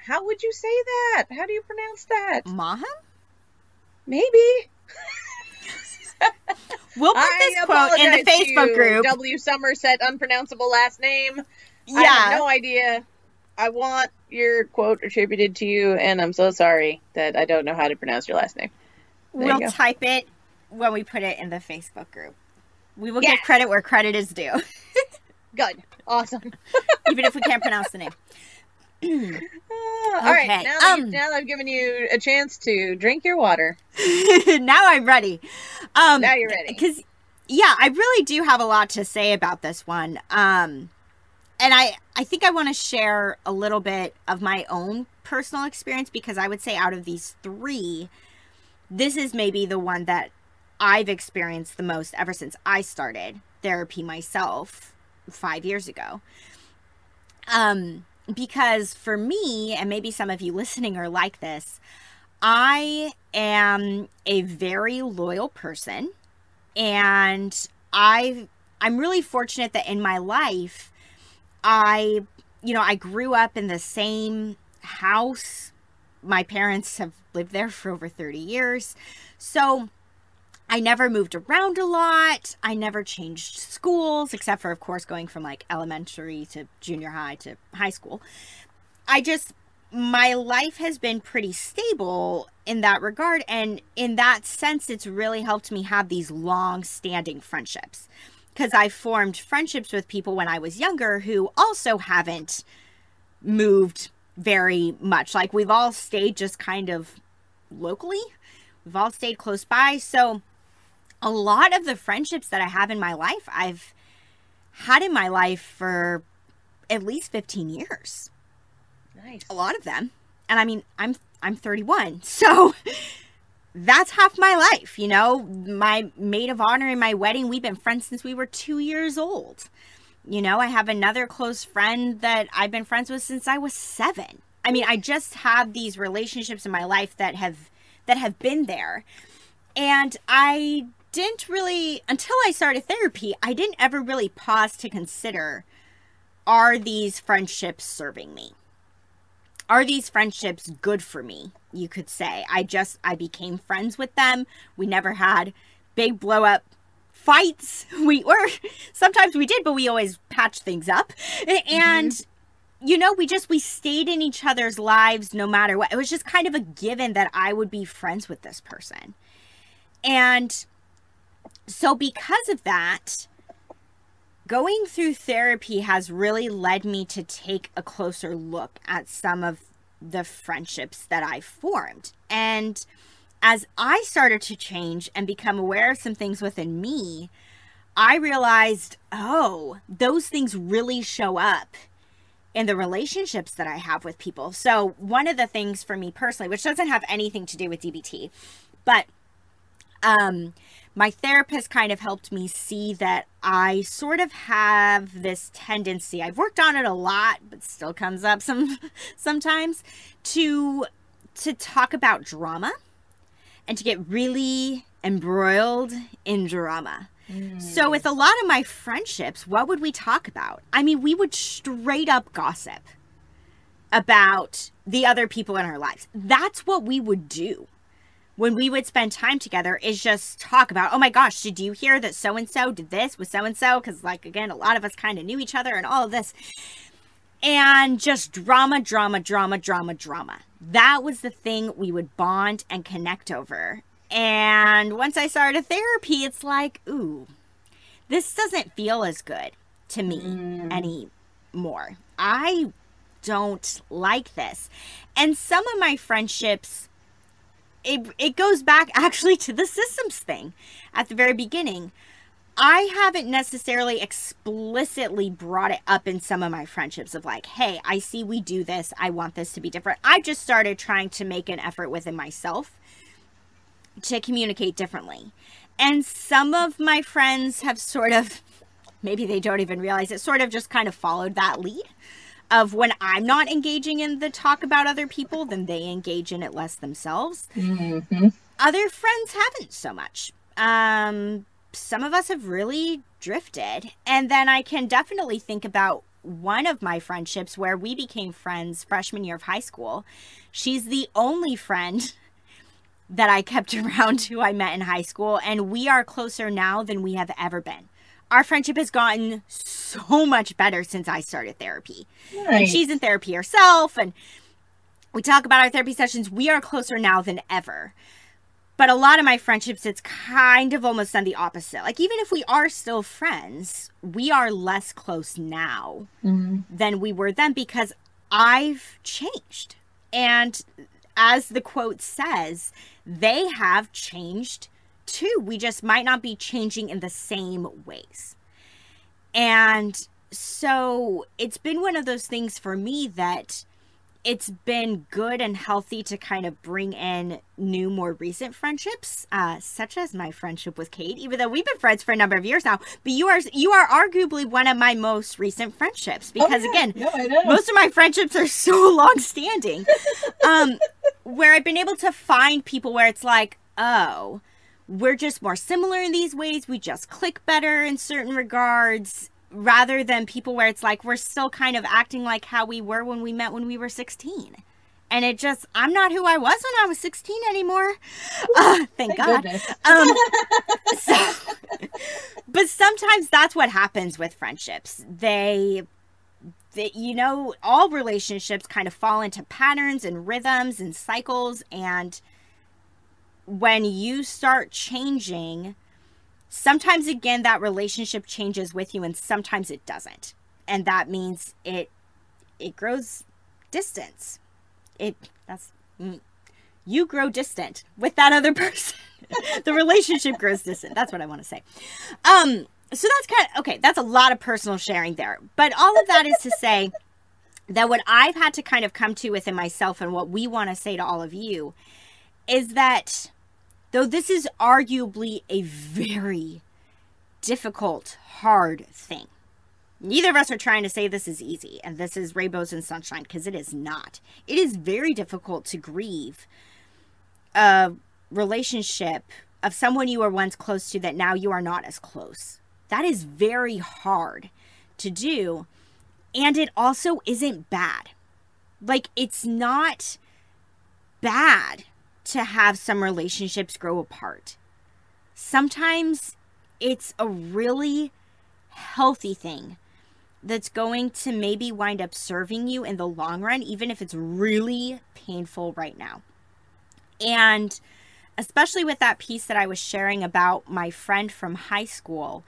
How would you say that? How do you pronounce that? Maham? Maybe. We'll put this quote in the Facebook group. W. Somerset, unpronounceable last name. Yeah. I have no idea. I want your quote attributed to you, and I'm so sorry that I don't know how to pronounce your last name. We'll type it when we put it in the Facebook group. We will give credit where credit is due. Good. Awesome. Even if we can't pronounce the name. All right. Now that I've given you a chance to drink your water. Now I'm ready. Now you're ready. Because, yeah, I really do have a lot to say about this one. And I think I want to share a little bit of my own personal experience, because I would say out of these three, this is maybe the one that I've experienced the most ever since I started therapy myself 5 years ago. Because for me, and maybe some of you listening are like this, I am a very loyal person, and I'm really fortunate that in my life, I grew up in the same house My parents have lived there for over 30 years. So I never moved around a lot. I never changed schools, except for, of course, going from like elementary to junior high to high school. My life has been pretty stable in that regard. And in that sense, it's really helped me have these long-standing friendships. Because I formed friendships with people when I was younger who also haven't moved very much. Like, we've all stayed just kind of locally. We've all stayed close by. So a lot of the friendships that I have in my life, I've had in my life for at least 15 years. Nice. A lot of them. And I mean, I'm 31. So that's half my life, you know. My maid of honor in my wedding, we've been friends since we were 2 years old. You know, I have another close friend that I've been friends with since I was 7. I mean, I just have these relationships in my life that have been there. And I didn't really, until I started therapy, I didn't ever really pause to consider, are these friendships serving me? Are these friendships good for me, you could say? I became friends with them. We never had big blow up fights. Sometimes we did, but we always patched things up. And, you know, we stayed in each other's lives no matter what. It was just kind of a given that I would be friends with this person. And so because of that, going through therapy has really led me to take a closer look at some of the friendships that I formed. And as I started to change and become aware of some things within me, I realized, oh, those things really show up in the relationships that I have with people. So one of the things for me personally, which doesn't have anything to do with DBT, but my therapist kind of helped me see that I sort of have this tendency, I've worked on it a lot, but still comes up sometimes, to talk about drama and to get really embroiled in drama. So with a lot of my friendships, what would we talk about? I mean, we would straight up gossip about the other people in our lives. That's what we would do. When we would spend time together, is just talk about, oh my gosh, did you hear that so-and-so did this with so-and-so? Because, like, again, a lot of us kind of knew each other and all of this. And just drama. That was the thing we would bond and connect over. And once I started therapy, it's like, ooh, this doesn't feel as good to me anymore. I don't like this. And some of my friendships, it goes back actually to the systems thing at the very beginning. I haven't necessarily explicitly brought it up in some of my friendships of like, hey, I see we do this. I want this to be different. I just started trying to make an effort within myself to communicate differently. And some of my friends have sort of, maybe they don't even realize it, sort of just kind of followed that lead. Of when I'm not engaging in the talk about other people, then they engage in it less themselves. Other friends haven't so much. Some of us have really drifted. And then I can definitely think about one of my friendships where we became friends freshman year of high school. She's the only friend that I kept around who I met in high school. And we are closer now than we have ever been. Our friendship has gotten so much better since I started therapy. Nice. And she's in therapy herself, and we talk about our therapy sessions. We are closer now than ever. But a lot of my friendships, it's kind of almost done the opposite. Like, even if we are still friends, we are less close now than we were then because I've changed. And as the quote says, they have changed too. We just might not be changing in the same ways. And so it's been one of those things for me that it's been good and healthy to kind of bring in new, more recent friendships, such as my friendship with Kate, even though we've been friends for a number of years now. But you are arguably one of my most recent friendships because, again, most of my friendships are so long-standing, where I've been able to find people where it's like, oh, we're just more similar in these ways. We just click better in certain regards, rather than people where it's like we're still kind of acting like how we were when we met when we were 16. And I'm not who I was when I was 16 anymore. Thank God. But sometimes that's what happens with friendships. They, all relationships kind of fall into patterns and rhythms and cycles. And when you start changing, sometimes, again, that relationship changes with you and sometimes it doesn't. And that means it grows distance. You grow distant with that other person. The relationship grows distant. That's what I want to say. So that's okay. That's a lot of personal sharing there. But all of that is to say that what I've had to kind of come to within myself and what we want to say to all of you is that though this is arguably a very difficult, hard thing, neither of us are trying to say this is easy and this is rainbows and sunshine, because it is not. It is very difficult to grieve a relationship of someone you were once close to that now you are not as close. That is very hard to do. And it also isn't bad. Like, it's not bad to have some relationships grow apart. Sometimes it's a really healthy thing that's going to maybe wind up serving you in the long run, even if it's really painful right now. And especially with that piece that I was sharing about my friend from high school,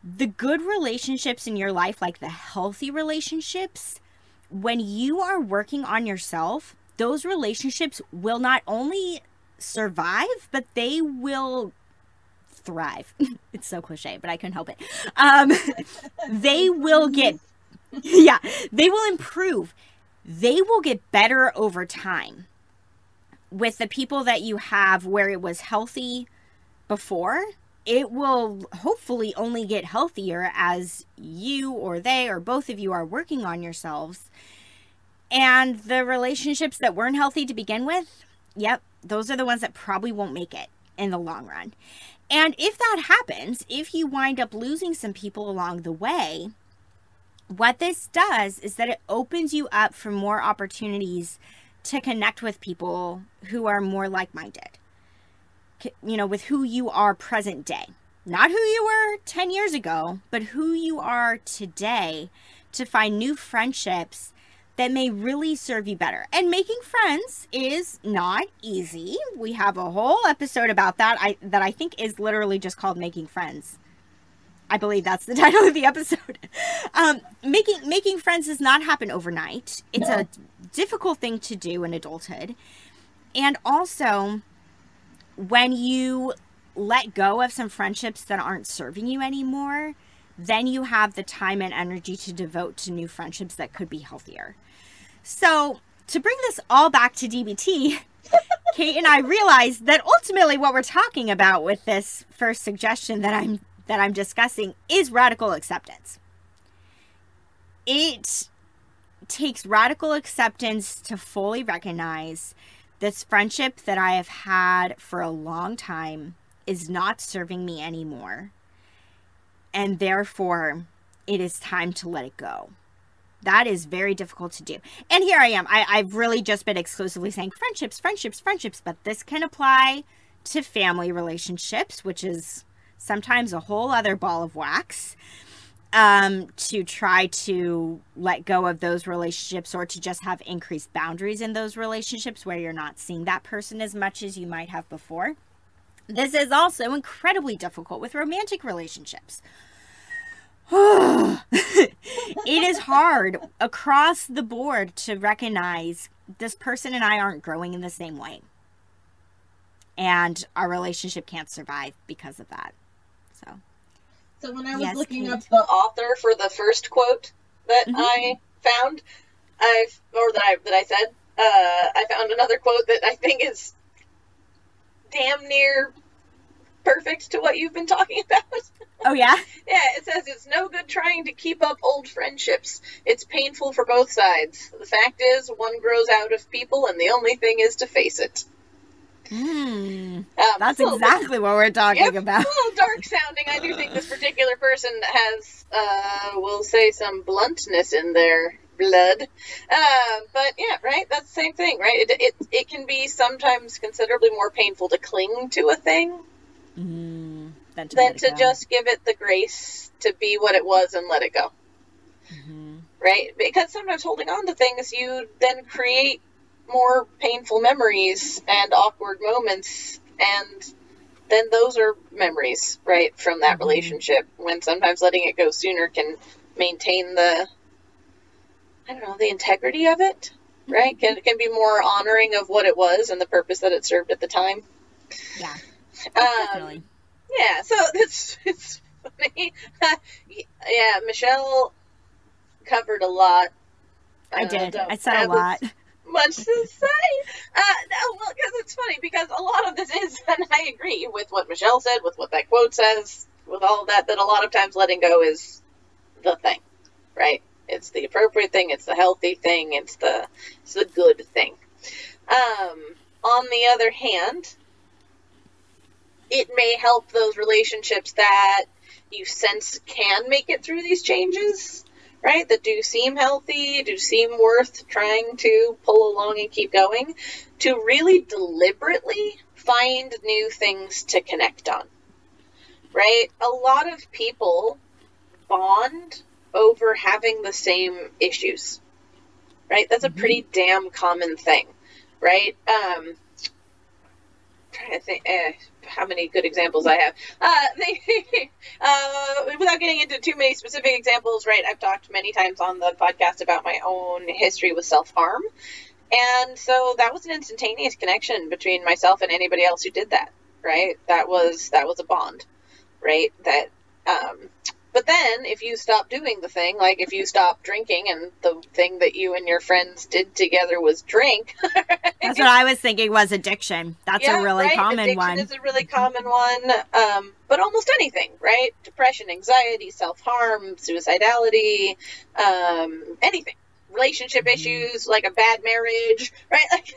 the good relationships in your life, like the healthy relationships, when you are working on yourself, those relationships will not only survive, but they will thrive. It's so cliche, but I couldn't help it. They will get, they will improve. They will get better over time with the people that you have where it was healthy before. It will hopefully only get healthier as you or they or both of you are working on yourselves. And the relationships that weren't healthy to begin with, yep, those are the ones that probably won't make it in the long run. And if that happens, if you wind up losing some people along the way, what this does is that it opens you up for more opportunities to connect with people who are more like-minded, with who you are present day. Not who you were 10 years ago, but who you are today, to find new friendships that may really serve you better. And making friends is not easy. We have a whole episode about that that I think is literally just called Making Friends. I believe that's the title of the episode. Making friends does not happen overnight. It's a difficult thing to do in adulthood. And also, when you let go of some friendships that aren't serving you anymore, then you have the time and energy to devote to new friendships that could be healthier. So, to bring this all back to DBT, Kate and I realized that ultimately what we're talking about with this first suggestion that I'm discussing is radical acceptance. It takes radical acceptance to fully recognize this friendship that I have had for a long time is not serving me anymore. And therefore, it is time to let it go. That is very difficult to do. And here I am. I've really just been exclusively saying friendships, but this can apply to family relationships, which is sometimes a whole other ball of wax, to try to let go of those relationships or to just have increased boundaries in those relationships where you're not seeing that person as much as you might have before. This is also incredibly difficult with romantic relationships. It is hard across the board to recognize this person and I aren't growing in the same way. And our relationship can't survive because of that. So when I was looking up the author for the first quote that I found, I found another quote that I think is damn near perfect to what you've been talking about. Oh, yeah? Yeah, it says, it's no good trying to keep up old friendships. It's painful for both sides. The fact is, one grows out of people, and the only thing is to face it. That's exactly what we're talking about. A little dark sounding. I do think this particular person has, we'll say, some bluntness in their blood. But yeah, right? That's the same thing, right? It can be sometimes considerably more painful to cling to a thing Than to than let it to go. just give it the grace to be what it was and let it go. Right? Because sometimes holding on to things, you then create more painful memories and awkward moments, and then those are memories, right, from that relationship, when sometimes letting it go sooner can maintain the, I don't know, the integrity of it, right? Can be more honoring of what it was and the purpose that it served at the time. Yeah, definitely. Yeah, so it's funny. Yeah, Michelle covered a lot. I did. Don't I said a have lot. much to say. No, well, because it's funny, because a lot of this is, and I agree with what Michelle said, with what that quote says, with all of that a lot of times letting go is the thing, right? It's the appropriate thing, it's the healthy thing, it's the good thing. On the other hand, it may help those relationships that you sense can make it through these changes, right? That do seem healthy, do seem worth trying to pull along and keep going, to really deliberately find new things to connect on, right? A lot of people bond over having the same issues, right? That's a pretty damn common thing, right? Trying to think how many good examples I have. Without getting into too many specific examples, right? I've talked many times on the podcast about my own history with self-harm, and so that was an instantaneous connection between myself and anybody else who did that, right? That was a bond, right? That but then if you stop doing the thing, like if you stop drinking and the thing that you and your friends did together was drink. Right? That's what I was thinking was addiction. That's a really common addiction one. Is a really common one. But almost anything, right? Depression, anxiety, self-harm, suicidality, anything. Relationship issues, like a bad marriage, right? Like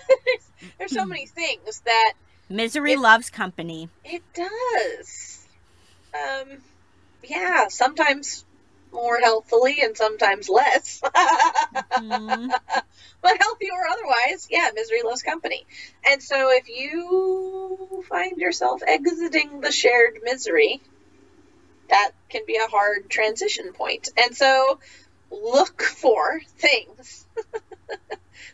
there's so many things that Misery loves company. It does. Yeah, sometimes more healthfully and sometimes less. But healthy or otherwise, yeah, misery loves company. And so if you find yourself exiting the shared misery, that can be a hard transition point. And so look for things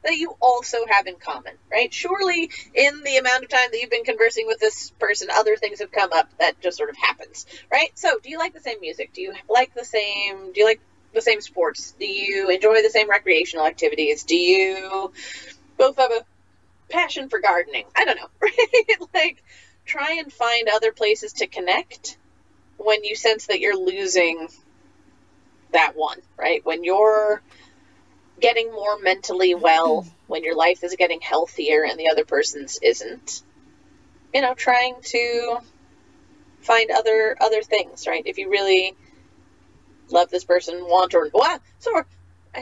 that you also have in common, right? Surely in the amount of time that you've been conversing with this person, other things have come up that just sort of happens, right? So do you like the same music? Do you like the same sports? Do you enjoy the same recreational activities? Do you both have a passion for gardening? I don't know, right? Like, try and find other places to connect when you sense that you're losing that one, right? When you're getting more mentally well, when your life is getting healthier and the other person's isn't, trying to find other things, right? If you really love this person, I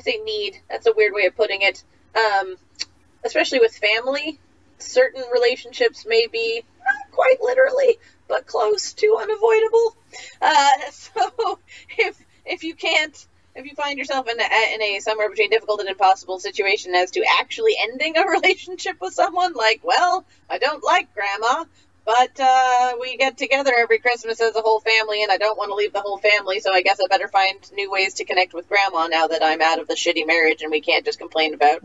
say need, that's a weird way of putting it, especially with family, certain relationships may be not quite literally, but close to unavoidable. So if you find yourself in a somewhere between difficult and impossible situation as to actually ending a relationship with someone, like, well, I don't like grandma, but we get together every Christmas as a whole family, and I don't want to leave the whole family, so I guess I better find new ways to connect with grandma now that I'm out of the shitty marriage and we can't just complain about,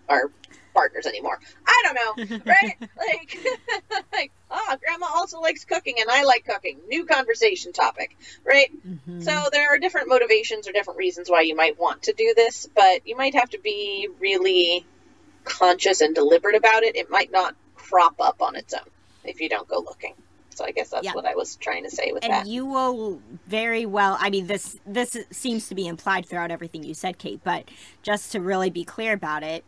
our partners anymore. I don't know, right? Like, grandma also likes cooking and I like cooking. New conversation topic, right? So there are different motivations or different reasons why you might want to do this, but you might have to be really conscious and deliberate about it. It might not crop up on its own if you don't go looking. So I guess that's what I was trying to say with that. And you will very well, I mean, this seems to be implied throughout everything you said, Kate, but just to really be clear about it,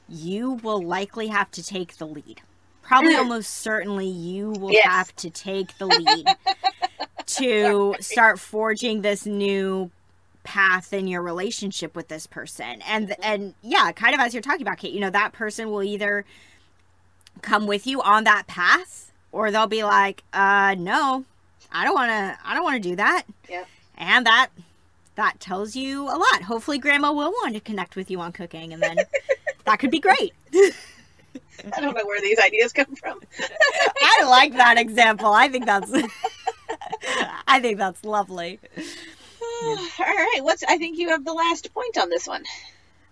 you will likely have to take the lead. Probably almost certainly you will have to take the lead to start forging this new path in your relationship with this person. And yeah, kind of as you're talking about, Kate, that person will either come with you on that path, or they'll be like, no, I don't want to do that. Yep. And that that tells you a lot. Hopefully grandma will want to connect with you on cooking, and then that could be great. I don't know where these ideas come from. I like that example. I think that's lovely. All right. I think you have the last point on this one.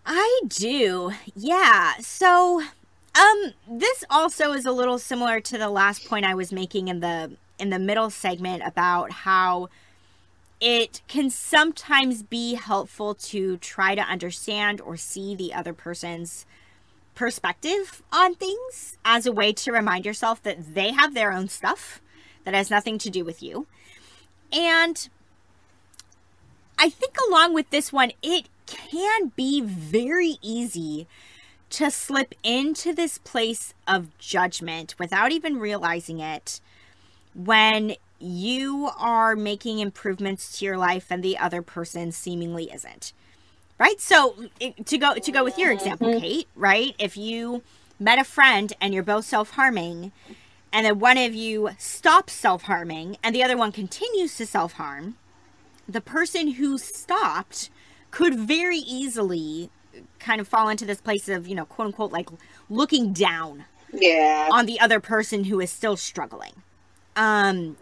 I do. Yeah. So, this also is a little similar to the last point I was making in the middle segment about how it can sometimes be helpful to try to understand or see the other person's perspective on things as a way to remind yourself that they have their own stuff that has nothing to do with you. And I think along with this one, it can be very easy to slip into this place of judgment without even realizing it when you are making improvements to your life and the other person seemingly isn't. Right? So to go with your example, Kate, right? If you met a friend and you're both self-harming, and then one of you stops self-harming and the other one continues to self-harm, the person who stopped could very easily kind of fall into this place of, quote unquote, like looking down on the other person who is still struggling. And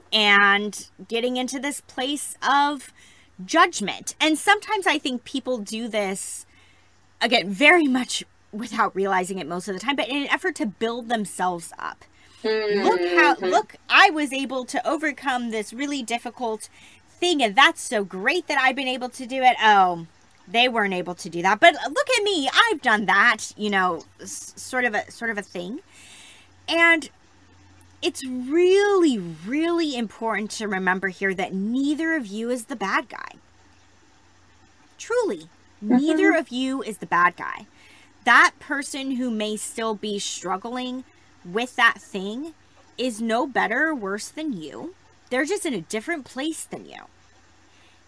getting into this place of judgment. And sometimes I think people do this, again, very much without realizing it most of the time, but in an effort to build themselves up. Look, I was able to overcome this really difficult thing, and that's so great that I've been able to do it. Oh, they weren't able to do that, but look at me, I've done that, sort of a thing. And it's really, really important to remember here that neither of you is the bad guy. Truly, neither of you is the bad guy. That person who may still be struggling with that thing is no better or worse than you. They're just in a different place than you.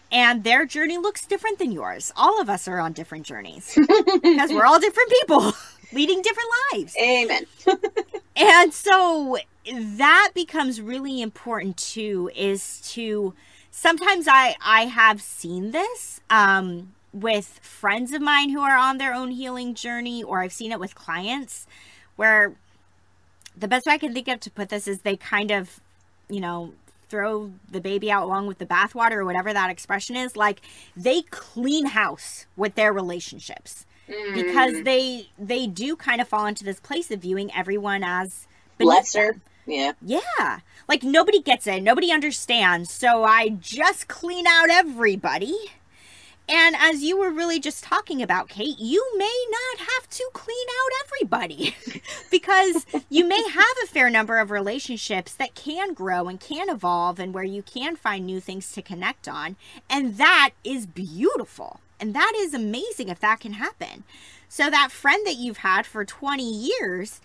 And their journey looks different than yours. All of us are on different journeys because we're all different people leading different lives. Amen. And so that becomes really important too, is to, sometimes I have seen this with friends of mine who are on their own healing journey, or I've seen it with clients where the best way I can think of to put this is they kind of, throw the baby out along with the bathwater, or whatever that expression is. Like, they clean house with their relationships because they do kind of fall into this place of viewing everyone as lesser. Yeah. Like, nobody gets it. Nobody understands. So I just clean out everybody. And as you were really just talking about, Kate, you may not have to clean out everybody because you may have a fair number of relationships that can grow and can evolve and where you can find new things to connect on. And that is beautiful. And that is amazing if that can happen. So that friend that you've had for 20 years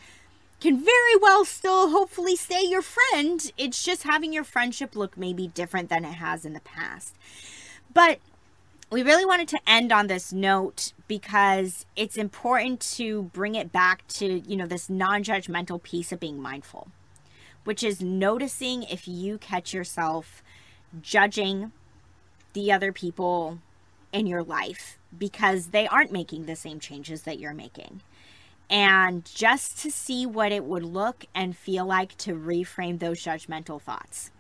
can very well still hopefully stay your friend. It's just having your friendship look maybe different than it has in the past. But we really wanted to end on this note because it's important to bring it back to, this non-judgmental piece of being mindful, which is noticing if you catch yourself judging the other people in your life because they aren't making the same changes that you're making. And just to see what it would look and feel like to reframe those judgmental thoughts.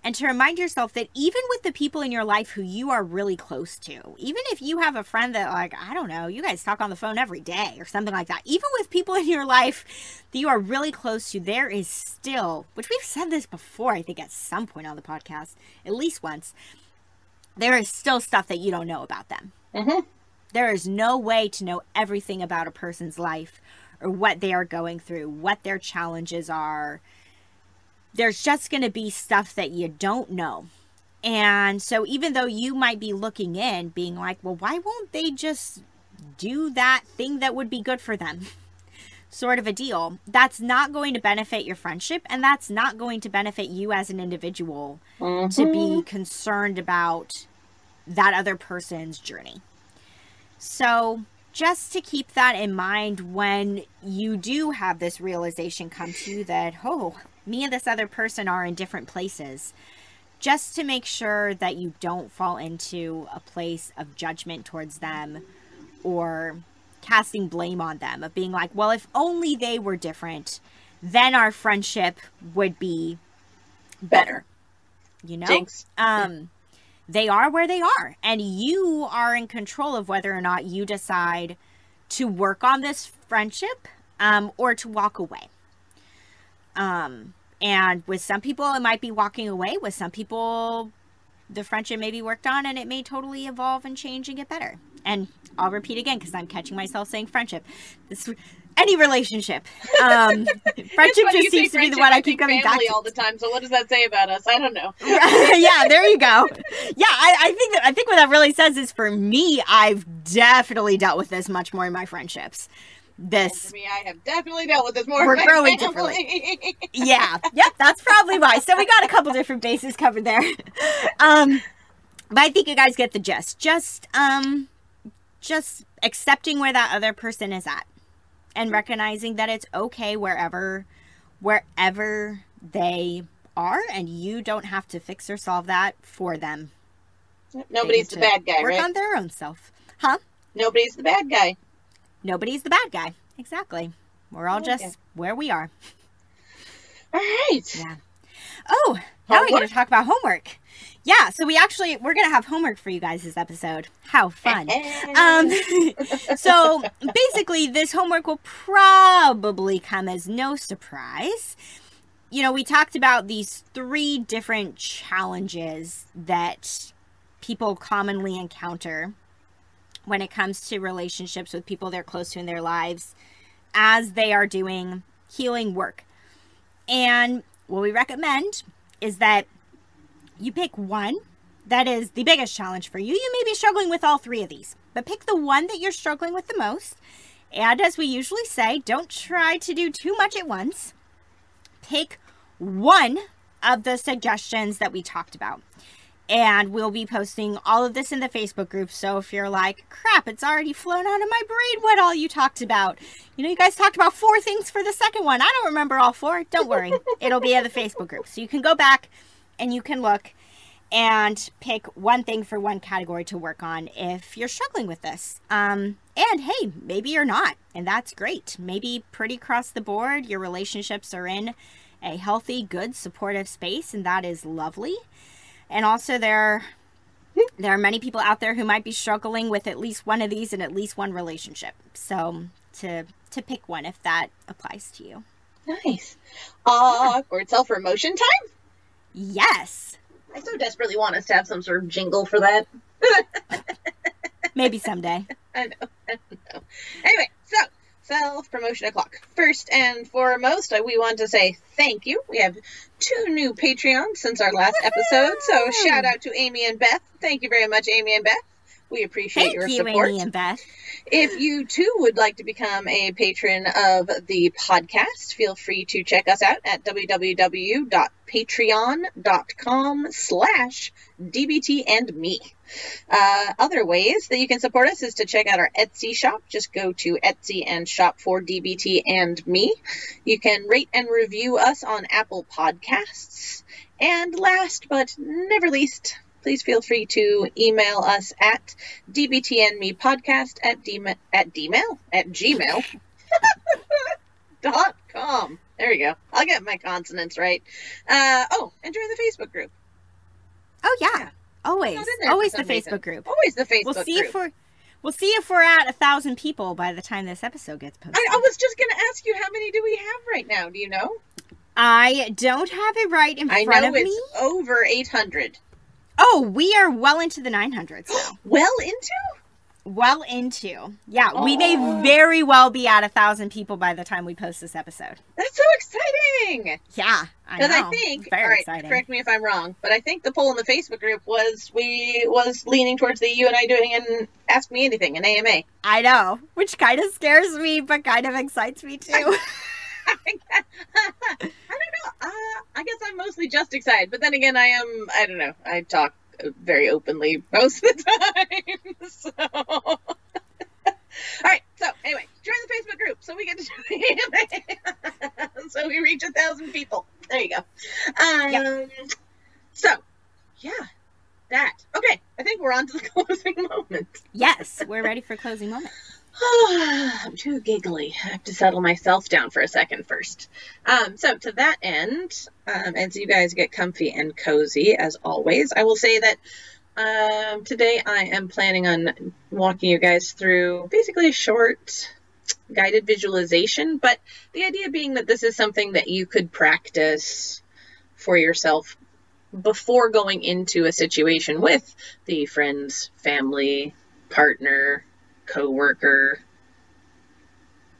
And to remind yourself that even with the people in your life who you are really close to, even if you have a friend that, like, I don't know, you guys talk on the phone every day or something like that, even with people in your life that you are really close to, there is still, which we've said this before, I think at some point on the podcast, at least once, there is still stuff that you don't know about them. There is no way to know everything about a person's life or what they are going through, what their challenges are. There's just going to be stuff that you don't know. And so even though you might be looking in, being like, well, why won't they just do that thing that would be good for them? Sort of a deal. That's not going to benefit your friendship, and that's not going to benefit you as an individual to be concerned about that other person's journey. So just to keep that in mind when you do have this realization come to you that, oh, me and this other person are in different places. just to make sure that you don't fall into a place of judgment towards them or casting blame on them, of being like, well, if only they were different, then our friendship would be better. You know? Jinx. They are where they are, and you are in control of whether or not you decide to work on this friendship, or to walk away. And with some people, it might be walking away. With some people, the friendship may be worked on and it may totally evolve and change and get better. And I'll repeat again, because I'm catching myself saying friendship. Any relationship. Friendship just seems to be the one I keep coming back to. All the time. So what does that say about us? I don't know. Yeah, there you go. Yeah, I think what that really says is, for me, I've definitely dealt with this much more in my friendships. For me, I have definitely dealt with this more. We're growing differently. Yeah. Yep, that's probably why. So we got a couple different bases covered there. But I think you guys get the gist. Just accepting where that other person is at, and recognizing that it's okay wherever they are, and you don't have to fix or solve that for them. Nobody's the bad guy, right? Work on their own self. Huh? Nobody's the bad guy. Nobody's the bad guy. Exactly. We're all just where we are. All right. Yeah. Oh, now we're going to talk about homework. Yeah, so we're going to have homework for you guys this episode. How fun. So basically, this homework will probably come as no surprise. You know, we talked about these 3 different challenges that people commonly encounter when it comes to relationships with people they're close to in their lives as they are doing healing work. And what we recommend is that you pick one that is the biggest challenge for you. You may be struggling with all 3 of these, but pick the one that you're struggling with the most. And as we usually say, don't try to do too much at once. Pick one of the suggestions that we talked about. And we'll be posting all of this in the Facebook group. So if you're like, crap, it's already flown out of my brain what all you talked about. You know, you guys talked about 4 things for the second one. I don't remember all 4. Don't worry. It'll be in the Facebook group. So you can go back and you can look and pick one thing for one category to work on if you're struggling with this. And hey, maybe you're not. And that's great. Maybe pretty across the board, your relationships are in a healthy, good, supportive space. And that is lovely. And also there are many people out there who might be struggling with at least one of these in at least one relationship. So to pick one if that applies to you. Nice. Awkward self-promotion time? Yes. I so desperately want us to have some sort of jingle for that. Maybe someday. I know. Anyway, so self-promotion o'clock. First and foremost, we want to say thank you. We have 2 new Patreons since our last episode, so shout out to Amy and Beth. Thank you very much, Amy and Beth. We appreciate your support. Thank you, Amy and Beth. If you too would like to become a patron of the podcast, feel free to check us out at www.patreon.com/dbtandme. Other ways that you can support us is to check out our Etsy shop. Just go to Etsy and shop for DBT and me. You can rate and review us on Apple Podcasts. And last but never least, please feel free to email us at dbtandmepodcast@gmail.com. There you go. I'll get my consonants right. And join the Facebook group. Oh yeah, always the Facebook group. Always the Facebook group. We'll see if we're at 1,000 people by the time this episode gets posted. I was just going to ask you, how many do we have right now? Do you know? I don't have it right in front of me. I know it's over 800. Oh, we are well into the 900s now. Well into? Well into. Yeah, we may very well be at 1,000 people by the time we post this episode. That's so exciting. Yeah, I know. Because I think, very exciting. Correct me if I'm wrong, but I think the poll in the Facebook group was leaning towards you and I doing an Ask Me Anything, an AMA. I know, which kind of scares me, but kind of excites me too. I don't know. I guess I'm mostly just excited, but then again, I don't know. I talk very openly most of the time. So, all right. So anyway, join the Facebook group so we get to do the AMA. So we reach 1,000 people. There you go. Yep. So Yes, we're ready for closing moment. I'm too giggly. I have to settle myself down for a second first. So to that end, as you guys get comfy and cozy, as always, I will say that today I am planning on walking you guys through basically a short guided visualization, but the idea being that this is something that you could practice for yourself before going into a situation with the friends, family, partner, co-worker,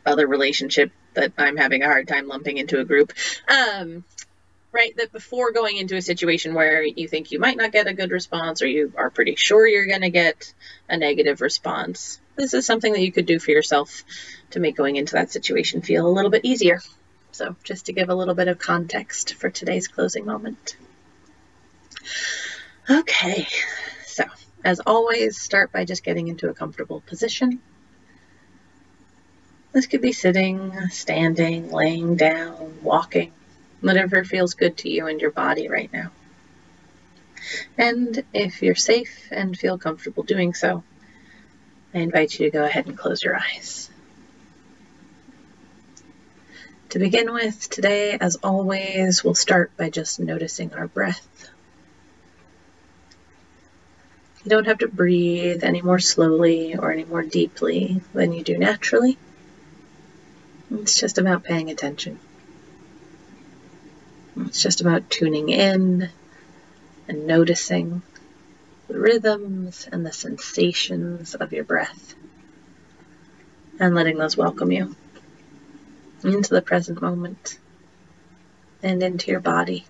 other relationship that I'm having a hard time lumping into a group, right? That before going into a situation where you think you might not get a good response or you are pretty sure you're going to get a negative response, this is something that you could do for yourself to make going into that situation feel a little bit easier. So just to give a little bit of context for today's closing moment. Okay, so as always, start by just getting into a comfortable position. This could be sitting, standing, laying down, walking, whatever feels good to you and your body right now. And if you're safe and feel comfortable doing so, I invite you to go ahead and close your eyes. To begin with, today, as always, we'll start by just noticing our breath. You don't have to breathe any more slowly or any more deeply than you do naturally. It's just about paying attention. It's just about tuning in and noticing the rhythms and the sensations of your breath and letting those welcome you into the present moment and into your body.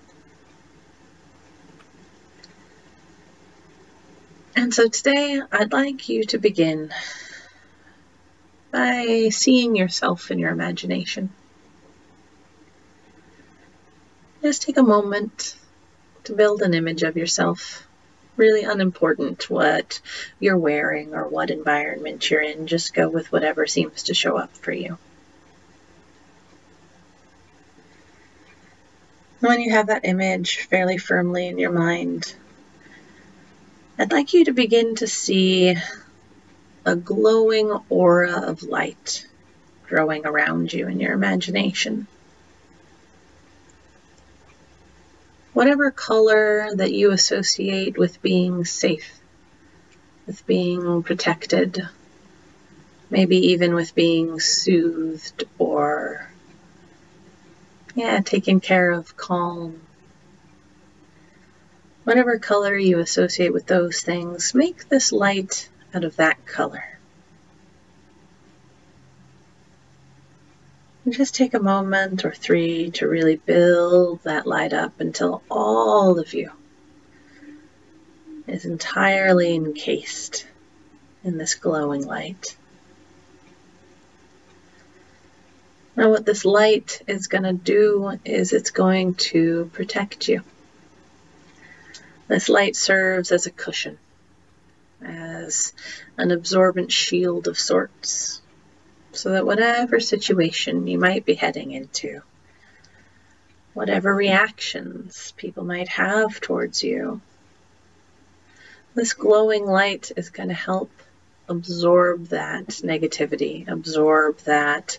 And so today, I'd like you to begin by seeing yourself in your imagination. Just take a moment to build an image of yourself. Really unimportant what you're wearing or what environment you're in. Just go with whatever seems to show up for you. When you have that image fairly firmly in your mind, I'd like you to begin to see a glowing aura of light growing around you in your imagination. Whatever color that you associate with being safe, with being protected, maybe even with being soothed or, taken care of, calm. Whatever color you associate with those things, make this light out of that color. And just take a moment or three to really build that light up until all of you is entirely encased in this glowing light. Now what this light is going to do is it's going to protect you. This light serves as a cushion, as an absorbent shield of sorts, so that whatever situation you might be heading into, whatever reactions people might have towards you, this glowing light is going to help absorb that negativity, absorb that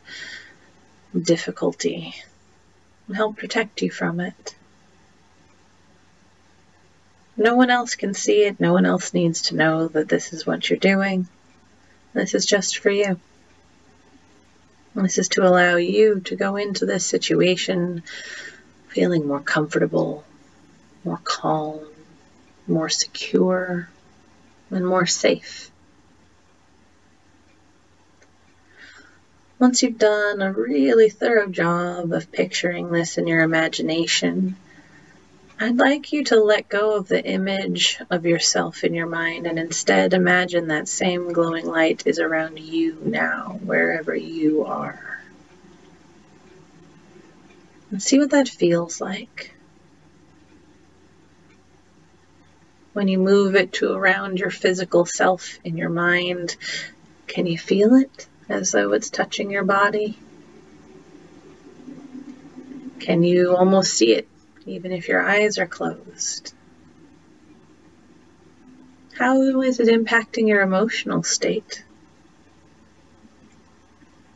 difficulty, and help protect you from it. No one else can see it. No one else needs to know that this is what you're doing. This is just for you. This is to allow you to go into this situation feeling more comfortable, more calm, more secure, and more safe. Once you've done a really thorough job of picturing this in your imagination, I'd like you to let go of the image of yourself in your mind and instead imagine that same glowing light is around you now, wherever you are. And see what that feels like. When you move it to around your physical self in your mind, can you feel it as though it's touching your body? Can you almost see it, even if your eyes are closed? How is it impacting your emotional state?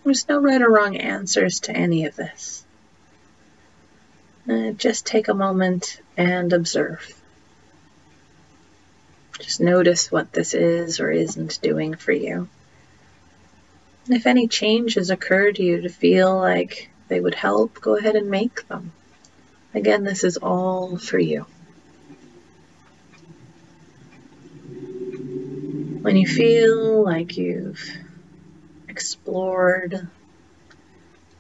There's no right or wrong answers to any of this. Just take a moment and observe. Just notice what this is or isn't doing for you. And if any changes occur to you to feel like they would help, go ahead and make them. Again, this is all for you. When you feel like you've explored,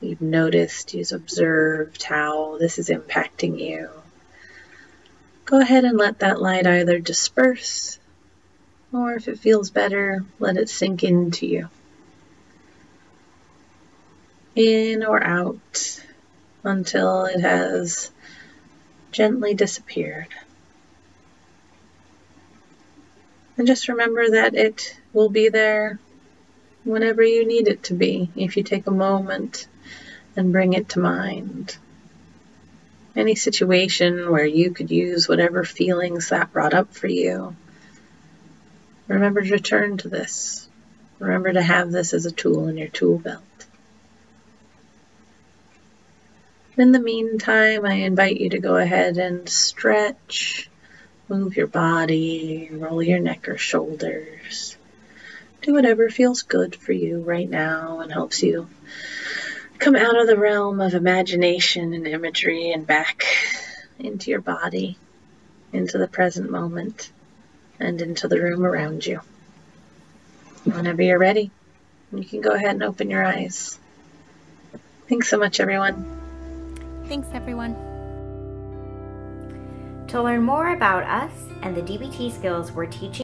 you've noticed, you've observed how this is impacting you, go ahead and let that light either disperse, or if it feels better, let it sink into you. In or out until it has gently disappeared. And just remember that it will be there whenever you need it to be, if you take a moment and bring it to mind. Any situation where you could use whatever feelings that brought up for you, remember to return to this. Remember to have this as a tool in your tool belt. In the meantime, I invite you to go ahead and stretch, move your body, roll your neck or shoulders. Do whatever feels good for you right now and helps you come out of the realm of imagination and imagery and back into your body, into the present moment, and into the room around you. Whenever you're ready, you can go ahead and open your eyes. Thanks so much, everyone. Thanks, everyone. To learn more about us and the DBT skills we're teaching